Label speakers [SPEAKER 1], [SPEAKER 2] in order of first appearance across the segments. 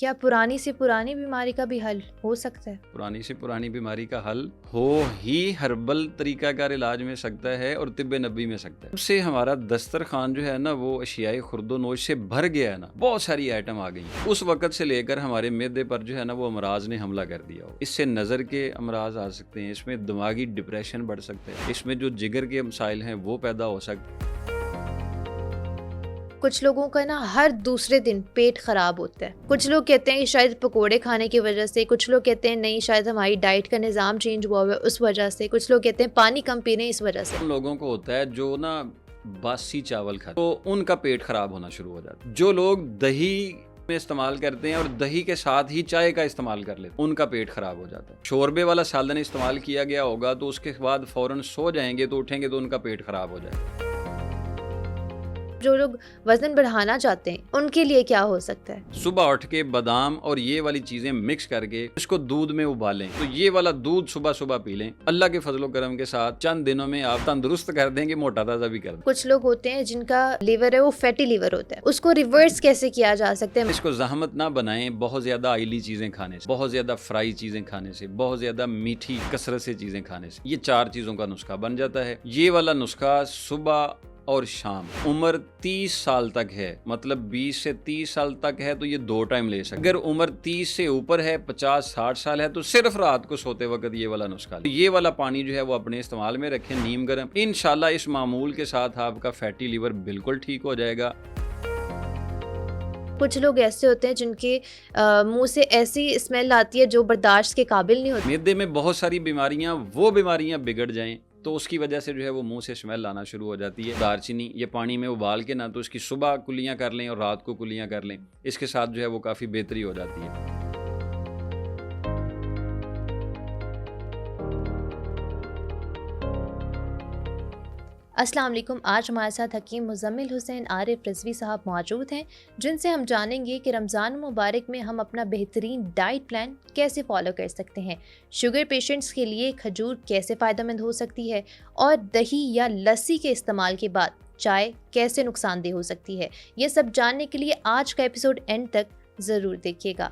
[SPEAKER 1] کیا پرانی سے پرانی بیماری کا بھی حل ہو سکتا ہے؟
[SPEAKER 2] پرانی سے پرانی بیماری کا حل ہو ہی ہربل طریقہ کار علاج میں سکتا ہے اور طب نبی میں سکتا ہے. جب سے ہمارا دسترخوان جو ہے نا وہ اشیاء خرد و نوش سے بھر گیا ہے نا, بہت ساری آئٹم آ گئی ہیں, اس وقت سے لے کر ہمارے معدے پر جو ہے نا وہ امراض نے حملہ کر دیا ہو. اس سے نظر کے امراض آ سکتے ہیں, اس میں دماغی ڈپریشن بڑھ سکتے ہیں, اس میں جو جگر کے مسائل ہیں وہ پیدا ہو سکتے ہیں.
[SPEAKER 1] کچھ لوگوں کا نا ہر دوسرے دن پیٹ خراب ہوتا ہے. کچھ لوگ کہتے ہیں کہ شاید پکوڑے کھانے کی وجہ سے, کچھ لوگ کہتے ہیں نہیں شاید ہماری ڈائٹ کا نظام چینج ہوا ہے اس وجہ سے, کچھ لوگ کہتے ہیں پانی کم پینے اس وجہ سے.
[SPEAKER 2] ان لوگوں کو ہوتا ہے جو نا باسی چاول کھاتے تو ان کا پیٹ خراب ہونا شروع ہو جاتا ہے. جو لوگ دہی میں استعمال کرتے ہیں اور دہی کے ساتھ ہی چائے کا استعمال کر لیتے ہیں ان کا پیٹ خراب ہو جاتا ہے. شوربے والا سالن استعمال کیا گیا ہوگا تو اس کے بعد فوراً سو جائیں گے, تو اٹھیں گے تو ان کا پیٹ خراب ہو جائے گا.
[SPEAKER 1] جو لوگ وزن بڑھانا چاہتے ہیں ان کے لیے کیا ہو سکتا ہے؟
[SPEAKER 2] صبح اٹھ کے بادام اور یہ والی چیزیں مکس کر کے اس کو دودھ میں ابالیں, تو یہ والا دودھ صبح صبح پی لیں. اللہ کے فضل و کرم کے ساتھ چند دنوں میں آپ تندرست کر دیں گے, موٹا تازہ بھی کر دیں.
[SPEAKER 1] کچھ لوگ ہوتے ہیں جن کا لیور ہے وہ فیٹی لیور ہوتا ہے, اس کو ریورس کیسے کیا جا سکتا ہے؟
[SPEAKER 2] اس کو زحمت نہ بنائیں بہت زیادہ آئلی چیزیں کھانے سے, بہت زیادہ فرائی چیزیں کھانے سے, بہت زیادہ میٹھی کثرت سے چیزیں کھانے سے. یہ 4 چیزوں کا نسخہ بن جاتا ہے. یہ والا نسخہ صبح اور شام. عمر 30 سال تک ہے, مطلب 20 سے 30 سال تک ہے تو یہ 2 ٹائم لے سکتے. اگر عمر 30 سے اوپر ہے, 50-60 سال ہے, تو صرف رات کو سوتے وقت یہ والا نسخہ لیں. یہ والا پانی جو ہے وہ اپنے استعمال میں رکھیں نیم گرم. انشاءاللہ اس معمول کے ساتھ آپ کا فیٹی لیور بالکل ٹھیک ہو جائے گا.
[SPEAKER 1] کچھ لوگ ایسے ہوتے ہیں جن کے منہ سے ایسی اسمیل آتی ہے جو برداشت کے قابل نہیں ہوتی.
[SPEAKER 2] معدے میں بہت ساری بیماریاں, وہ بیماریاں بگڑ جائیں تو اس کی وجہ سے جو ہے وہ منہ سے اسمیل آنا شروع ہو جاتی ہے. دار چینی یہ پانی میں ابال کے نا تو اس کی صبح کلیاں کر لیں اور رات کو کلیاں کر لیں, اس کے ساتھ جو ہے وہ کافی بہتری ہو جاتی ہے.
[SPEAKER 1] السلام علیکم. آج ہمارے ساتھ حکیم مزمل حسین عارف رضوی صاحب موجود ہیں جن سے ہم جانیں گے کہ رمضان مبارک میں ہم اپنا بہترین ڈائٹ پلان کیسے فالو کر سکتے ہیں, شوگر پیشنٹس کے لیے کھجور کیسے فائدہ مند ہو سکتی ہے, اور دہی یا لسی کے استعمال کے بعد چائے کیسے نقصان دہ ہو سکتی ہے. یہ سب جاننے کے لیے آج کا ایپیسوڈ اینڈ تک ضرور دیکھیے گا.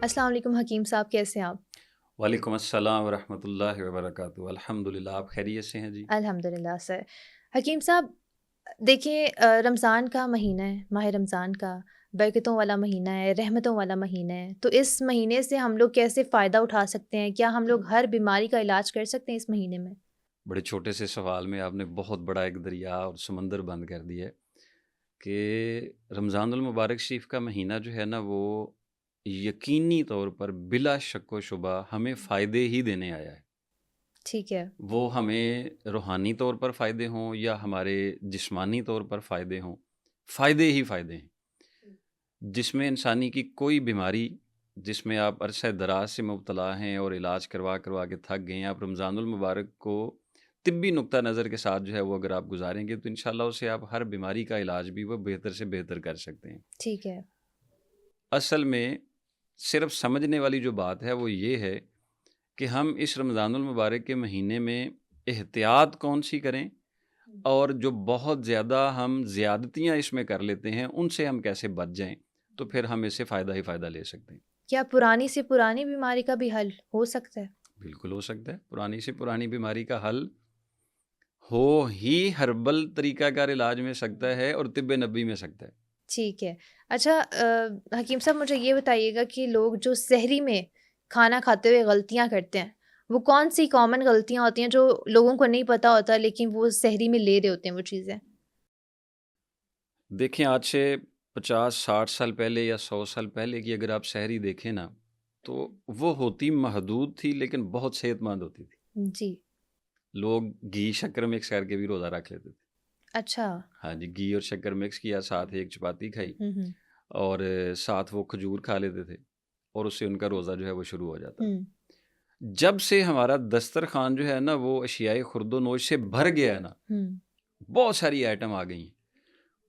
[SPEAKER 1] السلام علیکم حکیم صاحب, کیسے ہیں آپ؟
[SPEAKER 2] وعلیکم السلام ورحمۃ اللہ وبرکاتہ. الحمدللہ, آپ خیریت سے ہیں جی؟
[SPEAKER 1] الحمدللہ سر. حکیم صاحب دیکھیں, رمضان کا مہینہ ہے, ماہ رمضان کا برکتوں والا مہینہ ہے, رحمتوں والا مہینہ ہے, تو اس مہینے سے ہم لوگ کیسے فائدہ اٹھا سکتے ہیں؟ کیا ہم لوگ ہر بیماری کا علاج کر سکتے ہیں اس مہینے میں؟
[SPEAKER 2] بڑے چھوٹے سے سوال میں آپ نے بہت بڑا ایک دریا اور سمندر بند کر دیا ہے کہ رمضان المبارک شریف کا مہینہ جو ہے نا وہ یقینی طور پر بلا شک و شبہ ہمیں فائدے ہی دینے آیا ہے.
[SPEAKER 1] ٹھیک ہے.
[SPEAKER 2] وہ ہمیں روحانی طور پر فائدے ہوں یا ہمارے جسمانی طور پر فائدے ہوں, فائدے ہی فائدے ہیں. جس میں انسانی کی کوئی بیماری جس میں آپ عرصہ دراز سے مبتلا ہیں اور علاج کروا کے تھک گئے ہیں, آپ رمضان المبارک کو طبی نقطہ نظر کے ساتھ جو ہے وہ اگر آپ گزاریں گے تو انشاءاللہ اسے آپ ہر بیماری کا علاج بھی وہ بہتر سے بہتر کر سکتے ہیں.
[SPEAKER 1] ٹھیک ہے.
[SPEAKER 2] اصل میں صرف سمجھنے والی جو بات ہے وہ یہ ہے کہ ہم اس رمضان المبارک کے مہینے میں احتیاط کون سی کریں, اور جو بہت زیادہ ہم زیادتیاں اس میں کر لیتے ہیں ان سے ہم کیسے بچ جائیں, تو پھر ہم اس سے فائدہ ہی فائدہ لے سکتے ہیں.
[SPEAKER 1] کیا پرانی سے پرانی بیماری کا بھی حل ہو سکتا ہے؟
[SPEAKER 2] بالکل ہو سکتا ہے. پرانی سے پرانی بیماری کا حل ہو ہی ہربل طریقہ کار علاج میں سکتا ہے اور طب نبی میں سکتا ہے.
[SPEAKER 1] ٹھیک ہے. اچھا حکیم صاحب مجھے یہ بتائیے گا کہ لوگ جو سحری میں کھانا کھاتے ہوئے غلطیاں کرتے ہیں وہ کون سی کامن غلطیاں ہوتی ہیں جو لوگوں کو نہیں پتہ ہوتا لیکن وہ سحری میں لے رہے ہوتے ہیں وہ چیزیں؟
[SPEAKER 2] دیکھیں, آج سے 50-60 سال پہلے یا 100 سال پہلے کی اگر آپ سحری دیکھیں نا تو وہ ہوتی محدود تھی لیکن بہت صحت مند ہوتی تھی.
[SPEAKER 1] جی.
[SPEAKER 2] لوگ گھی شکر مکس کر کے بھی روزہ رکھ لیتے تھے.
[SPEAKER 1] اچھا.
[SPEAKER 2] ہاں جی, گھی اور شکر مکس کیا, ساتھ ایک چپاتی کھائی اور ساتھ وہ کھجور کھا لیتے تھے اور اس سے ان کا روزہ جو ہے وہ شروع ہو جاتا. جب سے ہمارا دسترخوان جو ہے نا وہ اشیاء خرد و نوش سے بھر گیا ہے نا, بہت ساری آئٹم آ گئی ہیں,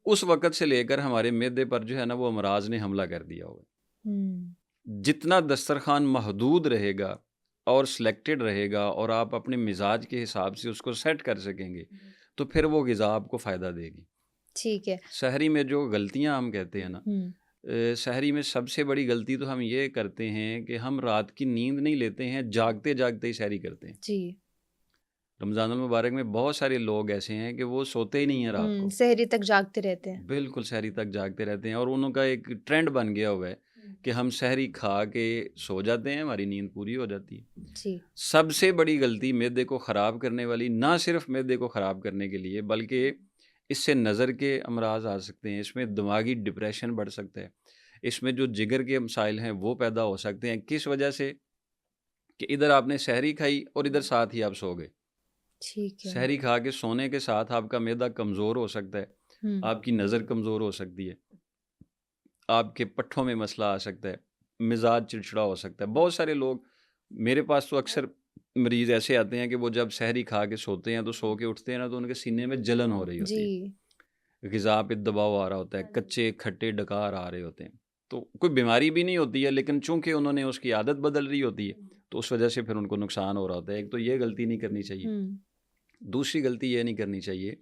[SPEAKER 2] اس وقت سے لے کر ہمارے معدے پر جو ہے نا وہ امراض نے حملہ کر دیا ہوگا. جتنا دسترخوان محدود رہے گا اور سلیکٹڈ رہے گا اور آپ اپنے مزاج کے حساب سے اس کو سیٹ کر سکیں گے تو پھر وہ غذا آپ کو فائدہ دے گی.
[SPEAKER 1] ٹھیک ہے.
[SPEAKER 2] سحری میں جو غلطیاں ہم کہتے ہیں نا, سحری میں سب سے بڑی غلطی تو ہم یہ کرتے ہیں کہ ہم رات کی نیند نہیں لیتے ہیں، جاگتے جاگتے ہی سحری کرتے ہیں۔
[SPEAKER 1] جی،
[SPEAKER 2] رمضان المبارک میں بہت سارے لوگ ایسے ہیں کہ وہ سوتے ہی نہیں ہیں رات کو،
[SPEAKER 1] سحری تک جاگتے رہتے ہیں۔
[SPEAKER 2] بالکل سحری تک جاگتے رہتے ہیں، اور انہوں کا ایک ٹرینڈ بن گیا ہوا ہے کہ ہم سحری کھا کے سو جاتے ہیں، ہماری نیند پوری ہو جاتی ہے۔
[SPEAKER 1] جی،
[SPEAKER 2] سب سے بڑی غلطی معدے کو خراب کرنے والی، نہ صرف معدے کو خراب کرنے کے لیے بلکہ اس سے نظر کے امراض آ سکتے ہیں، اس میں دماغی ڈپریشن بڑھ سکتا ہے، اس میں جو جگر کے مسائل ہیں وہ پیدا ہو سکتے ہیں۔ کس وجہ سے؟ کہ ادھر آپ نے سحری کھائی اور ادھر ساتھ ہی آپ سو گئے۔
[SPEAKER 1] ٹھیک ہے۔
[SPEAKER 2] سحری کھا کے سونے کے ساتھ آپ کا معدہ کمزور ہو سکتا ہے، آپ کی نظر کمزور ہو سکتی ہے، آپ کے پٹھوں میں مسئلہ آ سکتا ہے، مزاج چڑچڑا ہو سکتا ہے۔ بہت سارے لوگ، میرے پاس تو اکثر مریض ایسے آتے ہیں کہ وہ جب سحری کھا کے سوتے ہیں تو سو کے اٹھتے ہیں نا تو ان کے سینے میں جلن ہو رہی ہوتی
[SPEAKER 1] جی،
[SPEAKER 2] ہے، غذا پہ دباؤ آ رہا ہوتا ہے، کچے کھٹے ڈکار آ رہے ہوتے ہیں۔ تو کوئی بیماری بھی نہیں ہوتی ہے، لیکن چونکہ انہوں نے اس کی عادت بدل رہی ہوتی ہے تو اس وجہ سے پھر ان کو نقصان ہو رہا ہوتا ہے۔ ایک تو یہ غلطی نہیں کرنی چاہیے، دوسری غلطی یہ نہیں کرنی چاہیے،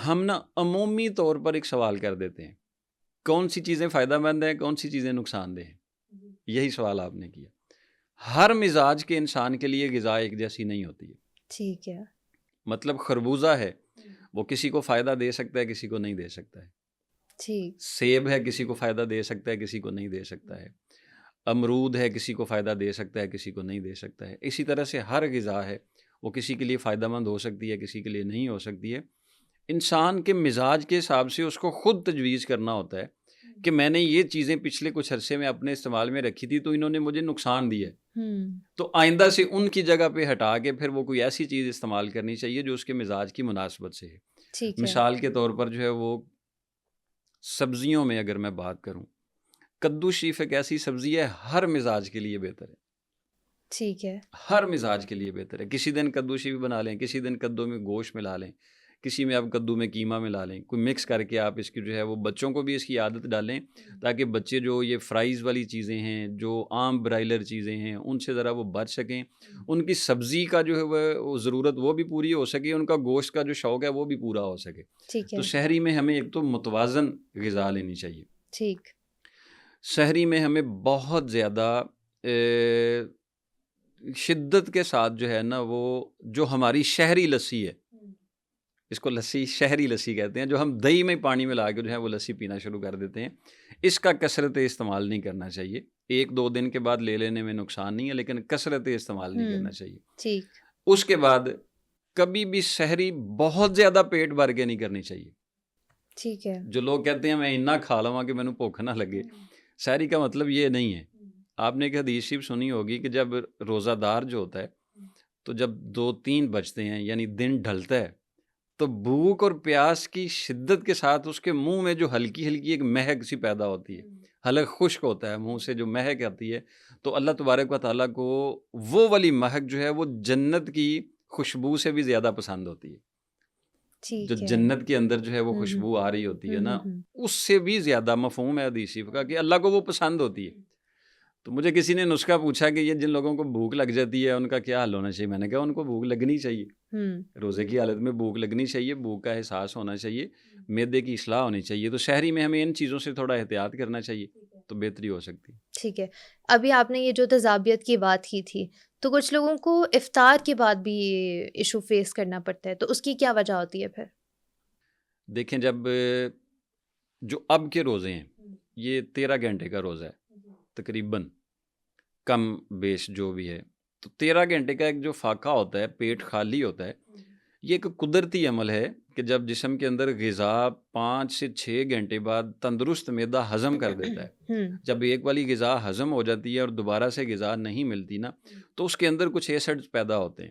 [SPEAKER 2] ہم نا عمومی طور پر ایک سوال کر دیتے ہیں، کون سی چیزیں فائدہ مند ہیں، کون سی چیزیں نقصان دہ ہیں، یہی سوال آپ نے کیا۔ ہر مزاج کے انسان کے لیے غذا ایک جیسی نہیں ہوتی ہے۔
[SPEAKER 1] ٹھیک ہے۔
[SPEAKER 2] مطلب خربوزہ ہے، وہ کسی کو فائدہ دے سکتا ہے، کسی کو نہیں دے سکتا ہے۔
[SPEAKER 1] ٹھیک،
[SPEAKER 2] سیب ہے، کسی کو فائدہ دے سکتا ہے، کسی کو نہیں دے سکتا ہے۔ امرود ہے، کسی کو فائدہ دے سکتا ہے، کسی کو نہیں دے سکتا ہے۔ اسی طرح سے ہر غذا ہے، وہ کسی کے لیے فائدہ مند ہو سکتی ہے، کسی کے لیے نہیں ہو سکتی ہے۔ انسان کے مزاج کے حساب سے اس کو خود تجویز کرنا ہوتا ہے کہ میں نے یہ چیزیں پچھلے کچھ عرصے میں اپنے استعمال میں رکھی تھی تو انہوں نے مجھے نقصان دیا ہے، تو آئندہ سے ان کی جگہ پہ ہٹا کے پھر وہ کوئی ایسی چیز استعمال کرنی چاہیے جو اس کے مزاج کی مناسبت سے ہے۔
[SPEAKER 1] ٹھیک ہے۔
[SPEAKER 2] مثال کے طور پر جو ہے وہ سبزیوں میں اگر میں بات کروں، کدو شریف ایک ایسی سبزی ہے ہر مزاج کے لیے بہتر ہے،
[SPEAKER 1] ٹھیک ہے۔
[SPEAKER 2] ہر مزاج کے لیے بہتر ہے۔ کسی دن کدو شریف بنا لیں، کسی دن کدو میں گوشت ملا لیں، کسی میں آپ کدو میں قیمہ ملا لیں، کوئی مکس کر کے آپ اس کی جو ہے وہ بچوں کو بھی اس کی عادت ڈالیں تاکہ بچے جو یہ فرائز والی چیزیں ہیں، جو عام برائلر چیزیں ہیں، ان سے ذرا وہ بچ سکیں، ان کی سبزی کا جو ہے وہ ضرورت وہ بھی پوری ہو سکے، ان کا گوشت کا جو شوق ہے وہ بھی پورا ہو سکے۔
[SPEAKER 1] ٹھیک ہے۔
[SPEAKER 2] تو سحری میں ہمیں ایک تو متوازن غذا لینی چاہیے۔
[SPEAKER 1] ٹھیک،
[SPEAKER 2] سحری میں ہمیں بہت زیادہ شدت کے ساتھ جو ہے نا وہ جو ہماری شہری لسی ہے، اس کو لسی شہری لسی کہتے ہیں، جو ہم دہی میں پانی ملا کے جو ہے وہ لسی پینا شروع کر دیتے ہیں، اس کا کثرت استعمال نہیں کرنا چاہیے۔ ایک دو دن کے بعد لے لینے میں نقصان نہیں ہے، لیکن کثرت استعمال نہیں کرنا چاہیے۔
[SPEAKER 1] ٹھیک،
[SPEAKER 2] اس کے بعد کبھی بھی سحری بہت زیادہ پیٹ بھر کے نہیں کرنی چاہیے۔
[SPEAKER 1] ٹھیک ہے۔
[SPEAKER 2] جو لوگ کہتے ہیں میں اتنا کھا لواں کہ میں نے بھوک نہ لگے، سحری کا مطلب یہ نہیں ہے۔ آپ نے ایک حدیث شریف سنی ہوگی کہ جب روزہ دار جو ہوتا ہے تو جب 2-3 بجتے ہیں یعنی دن ڈھلتا ہے تو بھوک اور پیاس کی شدت کے ساتھ اس کے منہ میں جو ہلکی ہلکی ایک مہک سی پیدا ہوتی ہے، حلق خشک ہوتا ہے، منہ سے جو مہک آتی ہے، تو اللہ تبارک و تعالیٰ کو وہ والی مہک جو ہے وہ جنت کی خوشبو سے بھی زیادہ پسند ہوتی ہے۔ جو
[SPEAKER 1] ٹھیک ہے۔
[SPEAKER 2] جنت کے اندر جو ہے وہ خوشبو آ رہی ہوتی ہے نا، اس سے بھی زیادہ مفہوم ہے حدیث شریف کا کہ اللہ کو وہ پسند ہوتی ہے۔ تو مجھے کسی نے نسخہ پوچھا کہ یہ جن لوگوں کو بھوک لگ جاتی ہے ان کا کیا حل ہونا چاہیے، میں نے کہا ان کو بھوک لگنی چاہیے، روزے کی حالت میں بھوک لگنی چاہیے، بھوک کا احساس ہونا چاہیے، معدے کی اصلاح ہونی چاہیے۔ تو سحری میں ہمیں ان چیزوں سے تھوڑا احتیاط کرنا چاہیے تو بہتری ہو سکتی ہے۔
[SPEAKER 1] ٹھیک ہے۔ ابھی آپ نے یہ جو تضابیت کی بات کی تھی، تو کچھ لوگوں کو افطار کے بعد بھی یہ ایشو فیس کرنا پڑتا ہے، تو اس کی کیا وجہ ہوتی ہے پھر؟
[SPEAKER 2] دیکھیں، جب جو اب کے روزے ہیں یہ 13 گھنٹے کا روزہ ہے تقریباً، کم بیش جو بھی ہے، تو 13 گھنٹے کا ایک جو فاقہ ہوتا ہے، پیٹ خالی ہوتا ہے، یہ ایک قدرتی عمل ہے کہ جب جسم کے اندر غذا 5 سے 6 گھنٹے بعد تندرست معدہ ہضم کر دیتا ہے، جب ایک والی غذا ہضم ہو جاتی ہے اور دوبارہ سے غذا نہیں ملتی نا، تو اس کے اندر کچھ ایسڈز پیدا ہوتے ہیں۔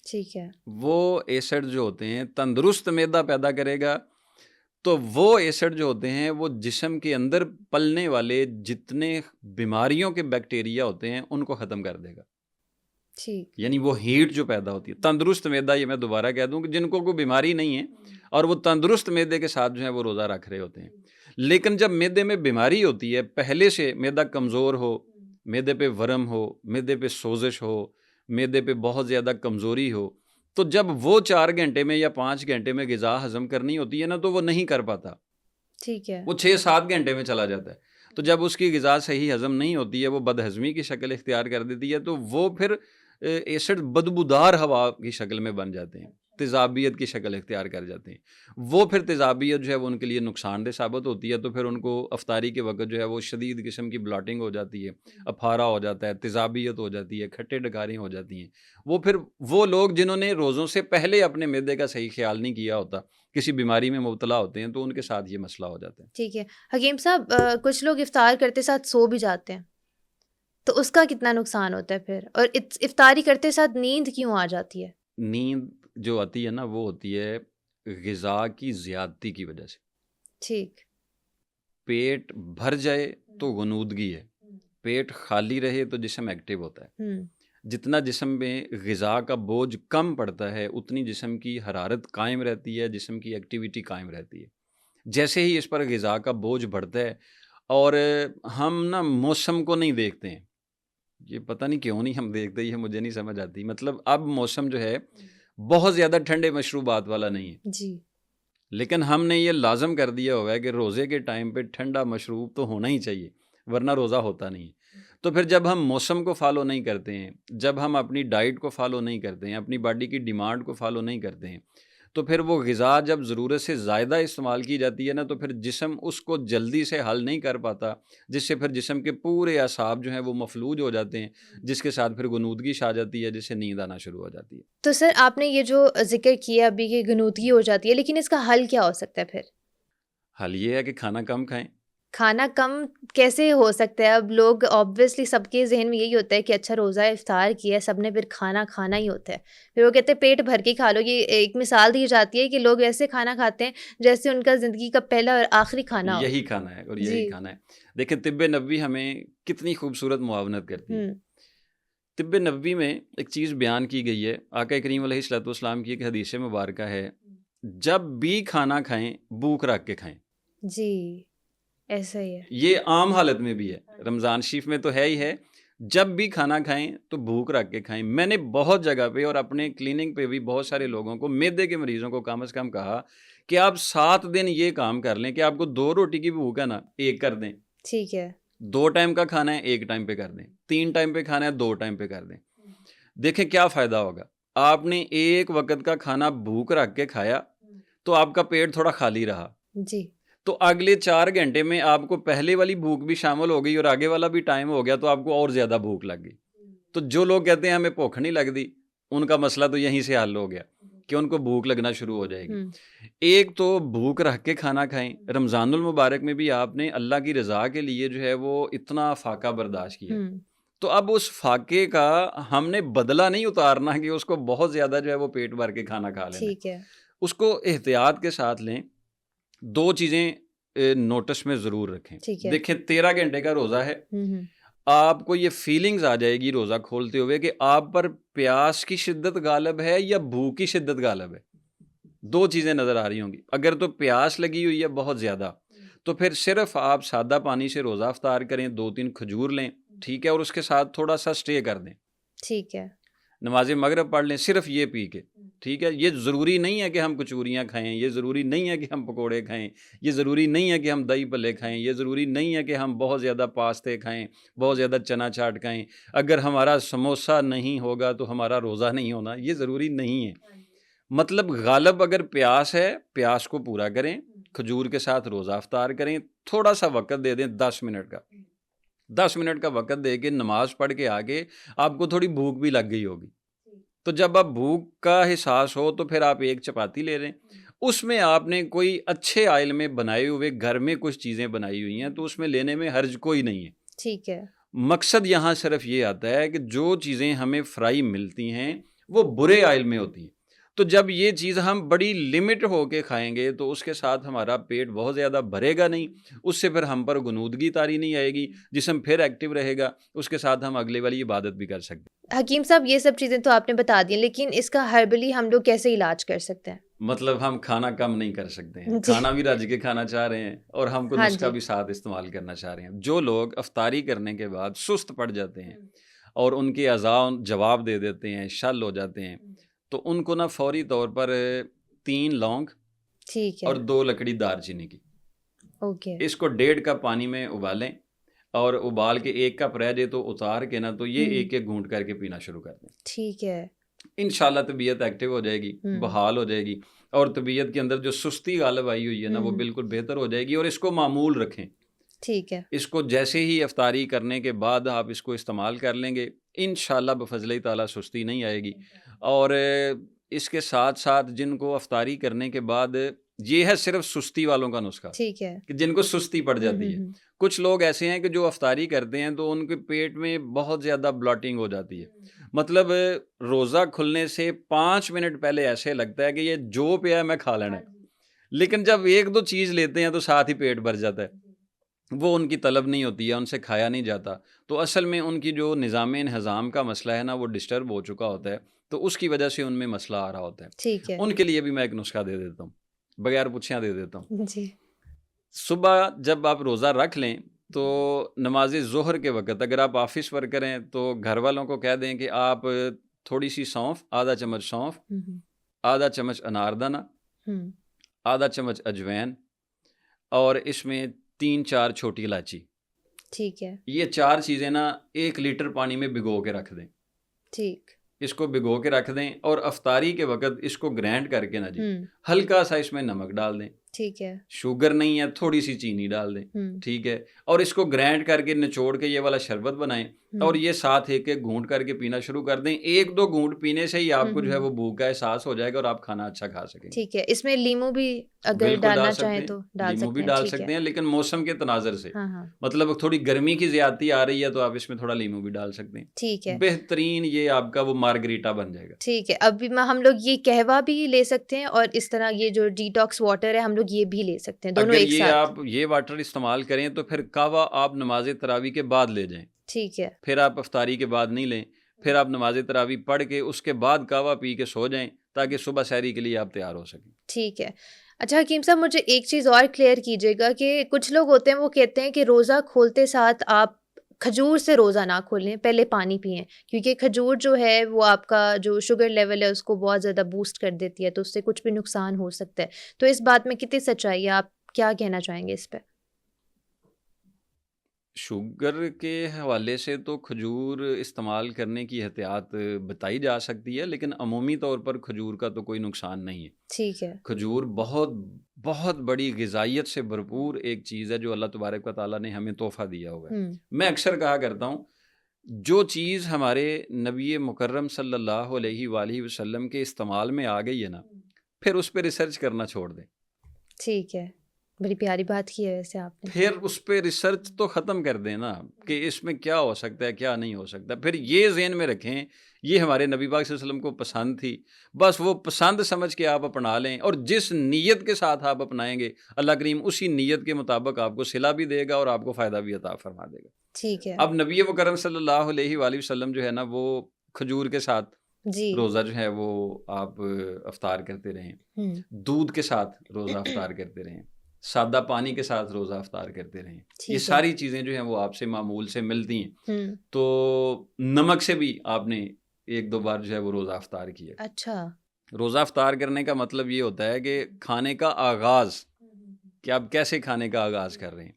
[SPEAKER 1] ٹھیک ہے۔
[SPEAKER 2] وہ ایسڈ جو ہوتے ہیں تندرست معدہ پیدا کرے گا، تو وہ ایسڈ جو ہوتے ہیں وہ جسم کے اندر پلنے والے جتنے بیماریوں کے بیکٹیریا ہوتے ہیں ان کو ختم کر دے گا۔
[SPEAKER 1] ٹھیک،
[SPEAKER 2] یعنی وہ ہیٹ جو پیدا ہوتی ہے، تندرست معدہ، یہ میں دوبارہ کہہ دوں کہ جن کو کوئی بیماری نہیں ہے اور وہ تندرست معدے کے ساتھ جو ہے وہ روزہ رکھ رہے ہوتے ہیں، لیکن جب معدے میں بیماری ہوتی ہے، پہلے سے معدہ کمزور ہو، معدے پہ ورم ہو، معدے پہ سوزش ہو، معدے پہ بہت زیادہ کمزوری ہو، تو جب وہ 4 گھنٹے میں یا 5 گھنٹے میں غذا ہضم کرنی ہوتی ہے نا تو وہ نہیں کر پاتا،
[SPEAKER 1] ٹھیک ہے.
[SPEAKER 2] وہ 6-7 گھنٹے میں چلا جاتا ہے. تو جب اس کی غذا صحیح ہضم نہیں ہوتی ہے، وہ بد ہضمی کی شکل اختیار کر دیتی ہے، تو وہ پھر ایسڈ بدبودار ہوا کی شکل میں بن جاتے ہیں، تیزابیت کی شکل اختیار کر جاتے ہیں. وہ پھر تیزابیت جو ہے وہ ان کے لیے نقصان دہ ثابت ہوتی ہے. تو پھر ان کو افطاری کے وقت جو ہے وہ شدید قسم کی بلاٹنگ ہو جاتی ہے، افارہ ہو جاتا ہے، تیزابیت ہو جاتی ہے، کھٹے ڈکاریں ہو جاتی ہیں. وہ پھر وہ لوگ جنہوں نے روزوں سے پہلے اپنے معدے کا صحیح خیال نہیں کیا ہوتا، کسی بیماری میں مبتلا ہوتے ہیں، تو ان کے ساتھ یہ مسئلہ ہو جاتا ہے.
[SPEAKER 1] ٹھیک ہے حکیم صاحب، کچھ لوگ افطار کرتے ساتھ سو بھی جاتے ہیں، تو اس کا کتنا نقصان ہوتا ہے پھر؟ اور افطاری کرتے ساتھ نیند کیوں آ جاتی ہے؟
[SPEAKER 2] نیند جو آتی ہے نا، وہ ہوتی ہے غذا کی زیادتی کی وجہ سے.
[SPEAKER 1] ٹھیک.
[SPEAKER 2] پیٹ بھر جائے تو غنودگی ہے، پیٹ خالی رہے تو جسم ایکٹیو ہوتا ہے. جتنا جسم میں غذا کا بوجھ کم پڑتا ہے، اتنی جسم کی حرارت قائم رہتی ہے، جسم کی ایکٹیویٹی قائم رہتی ہے. جیسے ہی اس پر غذا کا بوجھ بڑھتا ہے، اور ہم نا موسم کو نہیں دیکھتے ہیں، یہ پتہ نہیں کیوں نہیں ہم دیکھتے، یہ مجھے نہیں سمجھ آتی. مطلب اب موسم جو ہے بہت زیادہ ٹھنڈے مشروبات والا نہیں ہے،
[SPEAKER 1] جی.
[SPEAKER 2] لیکن ہم نے یہ لازم کر دیا ہوا ہے کہ روزے کے ٹائم پہ ٹھنڈا مشروب تو ہونا ہی چاہیے، ورنہ روزہ ہوتا نہیں ہے. تو پھر جب ہم موسم کو فالو نہیں کرتے ہیں، جب ہم اپنی ڈائٹ کو فالو نہیں کرتے ہیں، اپنی باڈی کی ڈیمانڈ کو فالو نہیں کرتے ہیں، تو پھر وہ غذا جب ضرورت سے زیادہ استعمال کی جاتی ہے نا، تو پھر جسم اس کو جلدی سے حل نہیں کر پاتا، جس سے پھر جسم کے پورے اعصاب جو ہیں وہ مفلوج ہو جاتے ہیں، جس کے ساتھ پھر غنودگی چھا جاتی ہے، جس سے نیند آنا شروع ہو جاتی ہے.
[SPEAKER 1] تو سر آپ نے یہ جو ذکر کیا ابھی کہ غنودگی ہو جاتی ہے، لیکن اس کا حل کیا ہو سکتا ہے پھر؟
[SPEAKER 2] حل یہ ہے کہ کھانا کم کھائیں.
[SPEAKER 1] کھانا کم کیسے ہو سکتا ہے؟ اب لوگ آبویسلی سب کے ذہن میں یہی ہوتا ہے کہ اچھا روزہ افطار کیا ہے، سب نے پھر کھانا کھانا ہی ہوتا ہے، پھر وہ کہتے ہیں پیٹ بھر کے کھا لو. یہ ایک مثال دی جاتی ہے کہ لوگ ایسے کھانا کھاتے ہیں جیسے ان کا زندگی کا پہلا اور آخری کھانا ہو.
[SPEAKER 2] یہی کھانا ہے اور
[SPEAKER 1] جی.
[SPEAKER 2] یہی کھانا ہے. دیکھیں طب نبوی ہمیں کتنی خوبصورت معاونت کرتی ہے. طب نبوی میں ایک چیز بیان کی گئی ہے، آقا کریم علیہ الصلوۃ والسلام کی ایک حدیث مبارکہ ہے، جب بھی کھانا کھائیں بھوک رکھ کے کھائیں.
[SPEAKER 1] جی ایسا ہی ہے.
[SPEAKER 2] یہ عام حالت میں بھی ہے، رمضان شریف میں تو ہے ہی ہے. جب بھی کھانا کھائیں تو بھوک رکھ کے کھائیں. میں نے بہت جگہ پہ اور اپنے کلینک پہ بھی بہت سارے لوگوں کو، معدے کے مریضوں کو کم از کم کہا کہ آپ 7 دن یہ کام کر لیں کہ آپ کو 2 روٹی کی بھوک ہے نا، 1 کر دیں.
[SPEAKER 1] ٹھیک ہے.
[SPEAKER 2] 2 ٹائم کا کھانا ہے 1 ٹائم پہ کر دیں، 3 ٹائم پہ کھانا ہے 2 ٹائم پہ کر دیں. دیکھیں کیا فائدہ ہوگا. آپ نے 1 وقت کا کھانا بھوک رکھ کے کھایا تو آپ کا پیٹ تھوڑا خالی رہا.
[SPEAKER 1] جی.
[SPEAKER 2] تو اگلے 4 گھنٹے میں آپ کو پہلے والی بھوک بھی شامل ہو گئی اور آگے والا بھی ٹائم ہو گیا، تو آپ کو اور زیادہ بھوک لگ گئی. تو جو لوگ کہتے ہیں ہمیں بھوک نہیں لگتی، ان کا مسئلہ تو یہیں سے حل ہو گیا کہ ان کو بھوک لگنا شروع ہو جائے گی. ایک تو بھوک رکھ کے کھانا کھائیں. رمضان المبارک میں بھی آپ نے اللہ کی رضا کے لیے جو ہے وہ اتنا فاقہ برداشت کیا، تو اب اس فاقے کا ہم نے بدلہ نہیں اتارنا کہ اس کو بہت زیادہ جو ہے وہ پیٹ بھر کے کھانا کھا لینا.
[SPEAKER 1] ٹھیک ہے.
[SPEAKER 2] اس کو احتیاط کے ساتھ لیں. 2 چیزیں نوٹس میں ضرور رکھیں. دیکھیں 13 گھنٹے کا روزہ ہے، آپ کو یہ فیلنگز آ جائے گی روزہ کھولتے ہوئے کہ آپ پر پیاس کی شدت غالب ہے یا بھوک کی شدت غالب ہے. 2 چیزیں نظر آ رہی ہوں گی. اگر تو پیاس لگی ہوئی ہے بہت زیادہ، تو پھر صرف آپ سادہ پانی سے روزہ افطار کریں، 2-3 کھجور لیں، ٹھیک ہے، اور اس کے ساتھ تھوڑا سا سٹے کر دیں.
[SPEAKER 1] ٹھیک ہے.
[SPEAKER 2] نماز مغرب پڑھ لیں صرف یہ پی کے، ٹھیک ہے. یہ ضروری نہیں ہے کہ ہم کچوریاں کھائیں، یہ ضروری نہیں ہے کہ ہم پکوڑے کھائیں، یہ ضروری نہیں ہے کہ ہم دہی پلے کھائیں، یہ ضروری نہیں ہے کہ ہم بہت زیادہ پاستے کھائیں، بہت زیادہ چنا چاٹ کھائیں. اگر ہمارا سموسہ نہیں ہوگا تو ہمارا روزہ نہیں ہونا، یہ ضروری نہیں ہے. مطلب غالب اگر پیاس ہے، پیاس کو پورا کریں، کھجور کے ساتھ روزہ افطار کریں. تھوڑا سا وقت دے دیں 10 منٹ کا، 10 منٹ کا وقت دے کے نماز پڑھ کے آگے آپ کو تھوڑی بھوک بھی لگ گئی ہوگی. تو جب آپ بھوک کا احساس ہو تو پھر آپ 1 چپاتی لے لیں. اس میں آپ نے کوئی اچھے آئل میں بنائے ہوئے گھر میں کچھ چیزیں بنائی ہوئی ہیں تو اس میں لینے میں حرج کوئی نہیں ہے.
[SPEAKER 1] ٹھیک ہے.
[SPEAKER 2] مقصد یہاں صرف یہ آتا ہے کہ جو چیزیں ہمیں فرائی ملتی ہیں وہ برے آئل میں ہوتی ہیں. تو جب یہ چیز ہم بڑی لمٹ ہو کے کھائیں گے تو اس کے ساتھ ہمارا پیٹ بہت زیادہ بھرے گا نہیں، اس سے پھر ہم پر غنودگی طاری نہیں آئے گی، جسم پھر ایکٹیو رہے گا، اس کے ساتھ ہم اگلے والی عبادت بھی کر سکتے ہیں.
[SPEAKER 1] حکیم صاحب یہ سب چیزیں تو آپ نے بتا دی، لیکن اس کا ہربلی ہم لوگ کیسے علاج کر سکتے ہیں؟
[SPEAKER 2] مطلب ہم کھانا کم نہیں کر سکتے ہیں، کھانا بھی رج کے کھانا چاہ رہے ہیں اور ہم کو نسخہ بھی ساتھ استعمال کرنا چاہ رہے ہیں. جو لوگ افطاری کرنے کے بعد سست پڑ جاتے ہیں اور ان کے اعضاء جواب دے دیتے ہیں، شل ہو جاتے ہیں، تو ان کو نا فوری طور پر 3 لونگ
[SPEAKER 1] ٹھیک ہے
[SPEAKER 2] اور 2 لکڑی دار چینی کی
[SPEAKER 1] اوکے.
[SPEAKER 2] اس کو 1.5 کپ پانی میں ابالیں اور ابال کے 1 کپ رہ جائے تو اتار کے نا تو یہ ایک ایک گھونٹ کر کے پینا شروع کر دیں.
[SPEAKER 1] ٹھیک ہے.
[SPEAKER 2] انشاءاللہ طبیعت ایکٹیو ہو جائے گی، بحال ہو جائے گی، اور طبیعت کے اندر جو سستی غالب آئی ہوئی ہے نا وہ بالکل بہتر ہو جائے گی. اور اس کو معمول رکھیں.
[SPEAKER 1] ٹھیک ہے.
[SPEAKER 2] اس کو جیسے ہی افطاری کرنے کے بعد آپ اس کو استعمال کر لیں گے انشاءاللہ بفضل تعالیٰ سستی نہیں آئے گی. اور اس کے ساتھ ساتھ جن کو افطاری کرنے کے بعد یہ ہے صرف سستی والوں کا نسخہ
[SPEAKER 1] ٹھیک ہے.
[SPEAKER 2] کہ جن کو سستی پڑ جاتی ہے. کچھ لوگ ایسے ہیں کہ جو افطاری کرتے ہیں تو ان کے پیٹ میں بہت زیادہ بلاٹنگ ہو جاتی ہے. مطلب روزہ کھلنے سے 5 منٹ پہلے ایسے لگتا ہے کہ یہ جو پیا ہے میں کھا لینا ہے، لیکن جب 1-2 چیز لیتے ہیں تو ساتھ ہی پیٹ بھر جاتا ہے. وہ ان کی طلب نہیں ہوتی ہے، ان سے کھایا نہیں جاتا. تو اصل میں ان کی جو نظام انہضام کا مسئلہ ہے نا وہ ڈسٹرب ہو چکا ہوتا ہے، تو اس کی وجہ سے ان میں مسئلہ آ رہا ہوتا ہے.
[SPEAKER 1] ٹھیک ہے.
[SPEAKER 2] ان کے لیے بھی میں ایک نسخہ دے دیتا ہوں، بغیر پوچھیاں دے دیتا ہوں.
[SPEAKER 1] جی.
[SPEAKER 2] صبح جب آپ روزہ رکھ لیں تو نماز ظہر کے وقت اگر آپ آفس ورکر ہیں تو گھر والوں کو کہہ دیں کہ آپ تھوڑی سی سونف، آدھا چمچ سونف، آدھا چمچ اناردانہ، آدھا چمچ اجوین، اور اس میں 3-4 چھوٹی الائچی.
[SPEAKER 1] ٹھیک ہے.
[SPEAKER 2] یہ 4 چیزیں نا 1 لیٹر پانی میں بھگو کے رکھ دیں.
[SPEAKER 1] ٹھیک.
[SPEAKER 2] اس کو بھگو کے رکھ دیں اور افطاری کے وقت اس کو گرینڈ کر کے نا جی ہلکا سا اس میں نمک ڈال دیں.
[SPEAKER 1] ٹھیک ہے.
[SPEAKER 2] شوگر نہیں ہے، تھوڑی سی چینی ڈال دیں. ٹھیک ہے. اور اس کو گرینڈ کر کے نچوڑ کے یہ والا شربت بنائیں اور یہ ساتھ ایک ایک گھونٹ کر کے پینا شروع کر دیں. 1-2 گھونٹ پینے سے ہی آپ کو جو ہے وہ بھوک کا احساس ہو جائے گا اور آپ کھانا اچھا کھا سکیں گے.
[SPEAKER 1] ٹھیک ہے. اس میں لیمو بھی اگر
[SPEAKER 2] بالکل
[SPEAKER 1] ڈالنا
[SPEAKER 2] ڈال سکتے
[SPEAKER 1] چاہیں
[SPEAKER 2] ہیں،
[SPEAKER 1] تو ڈال
[SPEAKER 2] لیمو بھی
[SPEAKER 1] سکتے ہیں.
[SPEAKER 2] ڈال
[SPEAKER 1] ٹھیک
[SPEAKER 2] سکتے
[SPEAKER 1] ہے.
[SPEAKER 2] ہیں، لیکن موسم کے تناظر سے
[SPEAKER 1] ہاں.
[SPEAKER 2] مطلب تھوڑی گرمی کی زیادتی آ رہی ہے تو آپ اس میں تھوڑا لیمو بھی ڈال سکتے ہیں.
[SPEAKER 1] ٹھیک ہے.
[SPEAKER 2] بہترین یہ آپ کا وہ مارگریٹا بن جائے گا.
[SPEAKER 1] ٹھیک ہے. ابھی ہم لوگ یہ قہوہ بھی لے سکتے ہیں اور اس طرح یہ جو ڈیٹاکس واٹر ہے ہم لوگ یہ بھی لے سکتے ہیں، دونوں
[SPEAKER 2] اگر
[SPEAKER 1] ایک
[SPEAKER 2] یہ
[SPEAKER 1] ساتھ.
[SPEAKER 2] آپ یہ واٹر استعمال کریں تو پھر قہوہ آپ نماز تراویح کے بعد لے جائیں.
[SPEAKER 1] ٹھیک ہے.
[SPEAKER 2] پھر آپ افطاری کے بعد نہیں لیں، پھر آپ نماز تراویح پڑھ کے اس کے بعد قہوہ پی کے سو جائیں تاکہ صبح سحری کے لیے آپ تیار ہو سکیں.
[SPEAKER 1] ٹھیک ہے. اچھا حکیم صاحب، مجھے ایک چیز اور کلیئر کیجیے گا کہ کچھ لوگ ہوتے ہیں وہ کہتے ہیں کہ روزہ کھولتے ساتھ آپ کھجور سے روزہ نہ کھولیں، پہلے پانی پئیں، کیونکہ کھجور جو ہے وہ آپ کا جو شوگر لیول ہے اس کو بہت زیادہ بوسٹ کر دیتی ہے، تو اس سے کچھ بھی نقصان ہو سکتا ہے. تو اس بات میں کتنی سچائی ہے، آپ کیا کہنا چاہیں گے اس پہ؟
[SPEAKER 2] شوگر کے حوالے سے تو کھجور استعمال کرنے کی احتیاط بتائی جا سکتی ہے، لیکن عمومی طور پر کھجور کا تو کوئی نقصان نہیں ہے.
[SPEAKER 1] ٹھیک ہے.
[SPEAKER 2] کھجور بہت بہت بڑی غذائیت سے بھرپور ایک چیز ہے جو اللہ تبارک و تعالیٰ نے ہمیں تحفہ دیا ہوا ہے. میں اکثر کہا کرتا ہوں جو چیز ہمارے نبی مکرم صلی اللہ علیہ وآلہ وسلم کے استعمال میں آ گئی ہے نا، پھر اس پہ ریسرچ کرنا چھوڑ دیں.
[SPEAKER 1] ٹھیک ہے. بڑی پیاری بات کی ہے ویسے آپ نے.
[SPEAKER 2] پھر اس پہ ریسرچ تو ختم کر دیں نا کہ اس میں کیا ہو سکتا ہے کیا نہیں ہو سکتا. پھر یہ ذہن میں رکھیں یہ ہمارے نبی پاک صلی اللہ علیہ وسلم کو پسند تھی، بس وہ پسند سمجھ کے آپ اپنا لیں، اور جس نیت کے ساتھ آپ اپنائیں گے اللہ کریم اسی نیت کے مطابق آپ کو صلہ بھی دے گا اور آپ کو فائدہ بھی عطا فرما دے گا.
[SPEAKER 1] ٹھیک ہے.
[SPEAKER 2] اب نبی مکرم صلی اللہ علیہ وآلہ وسلم جو ہے نا وہ کھجور کے ساتھ
[SPEAKER 1] جی
[SPEAKER 2] روزہ جو ہے وہ آپ افطار کرتے رہیں، دودھ کے ساتھ روزہ افطار کرتے رہیں، سادہ پانی کے ساتھ روزہ افطار کرتے رہیں. یہ ساری چیزیں جو ہیں وہ آپ سے معمول سے ملتی ہیں. تو نمک سے بھی آپ نے 1-2 بار جو ہے وہ روزہ افطار کیا.
[SPEAKER 1] اچھا.
[SPEAKER 2] روزہ افطار کرنے کا مطلب یہ ہوتا ہے کہ کھانے کا آغاز، کہ آپ کیسے کھانے کا آغاز کر رہے ہیں.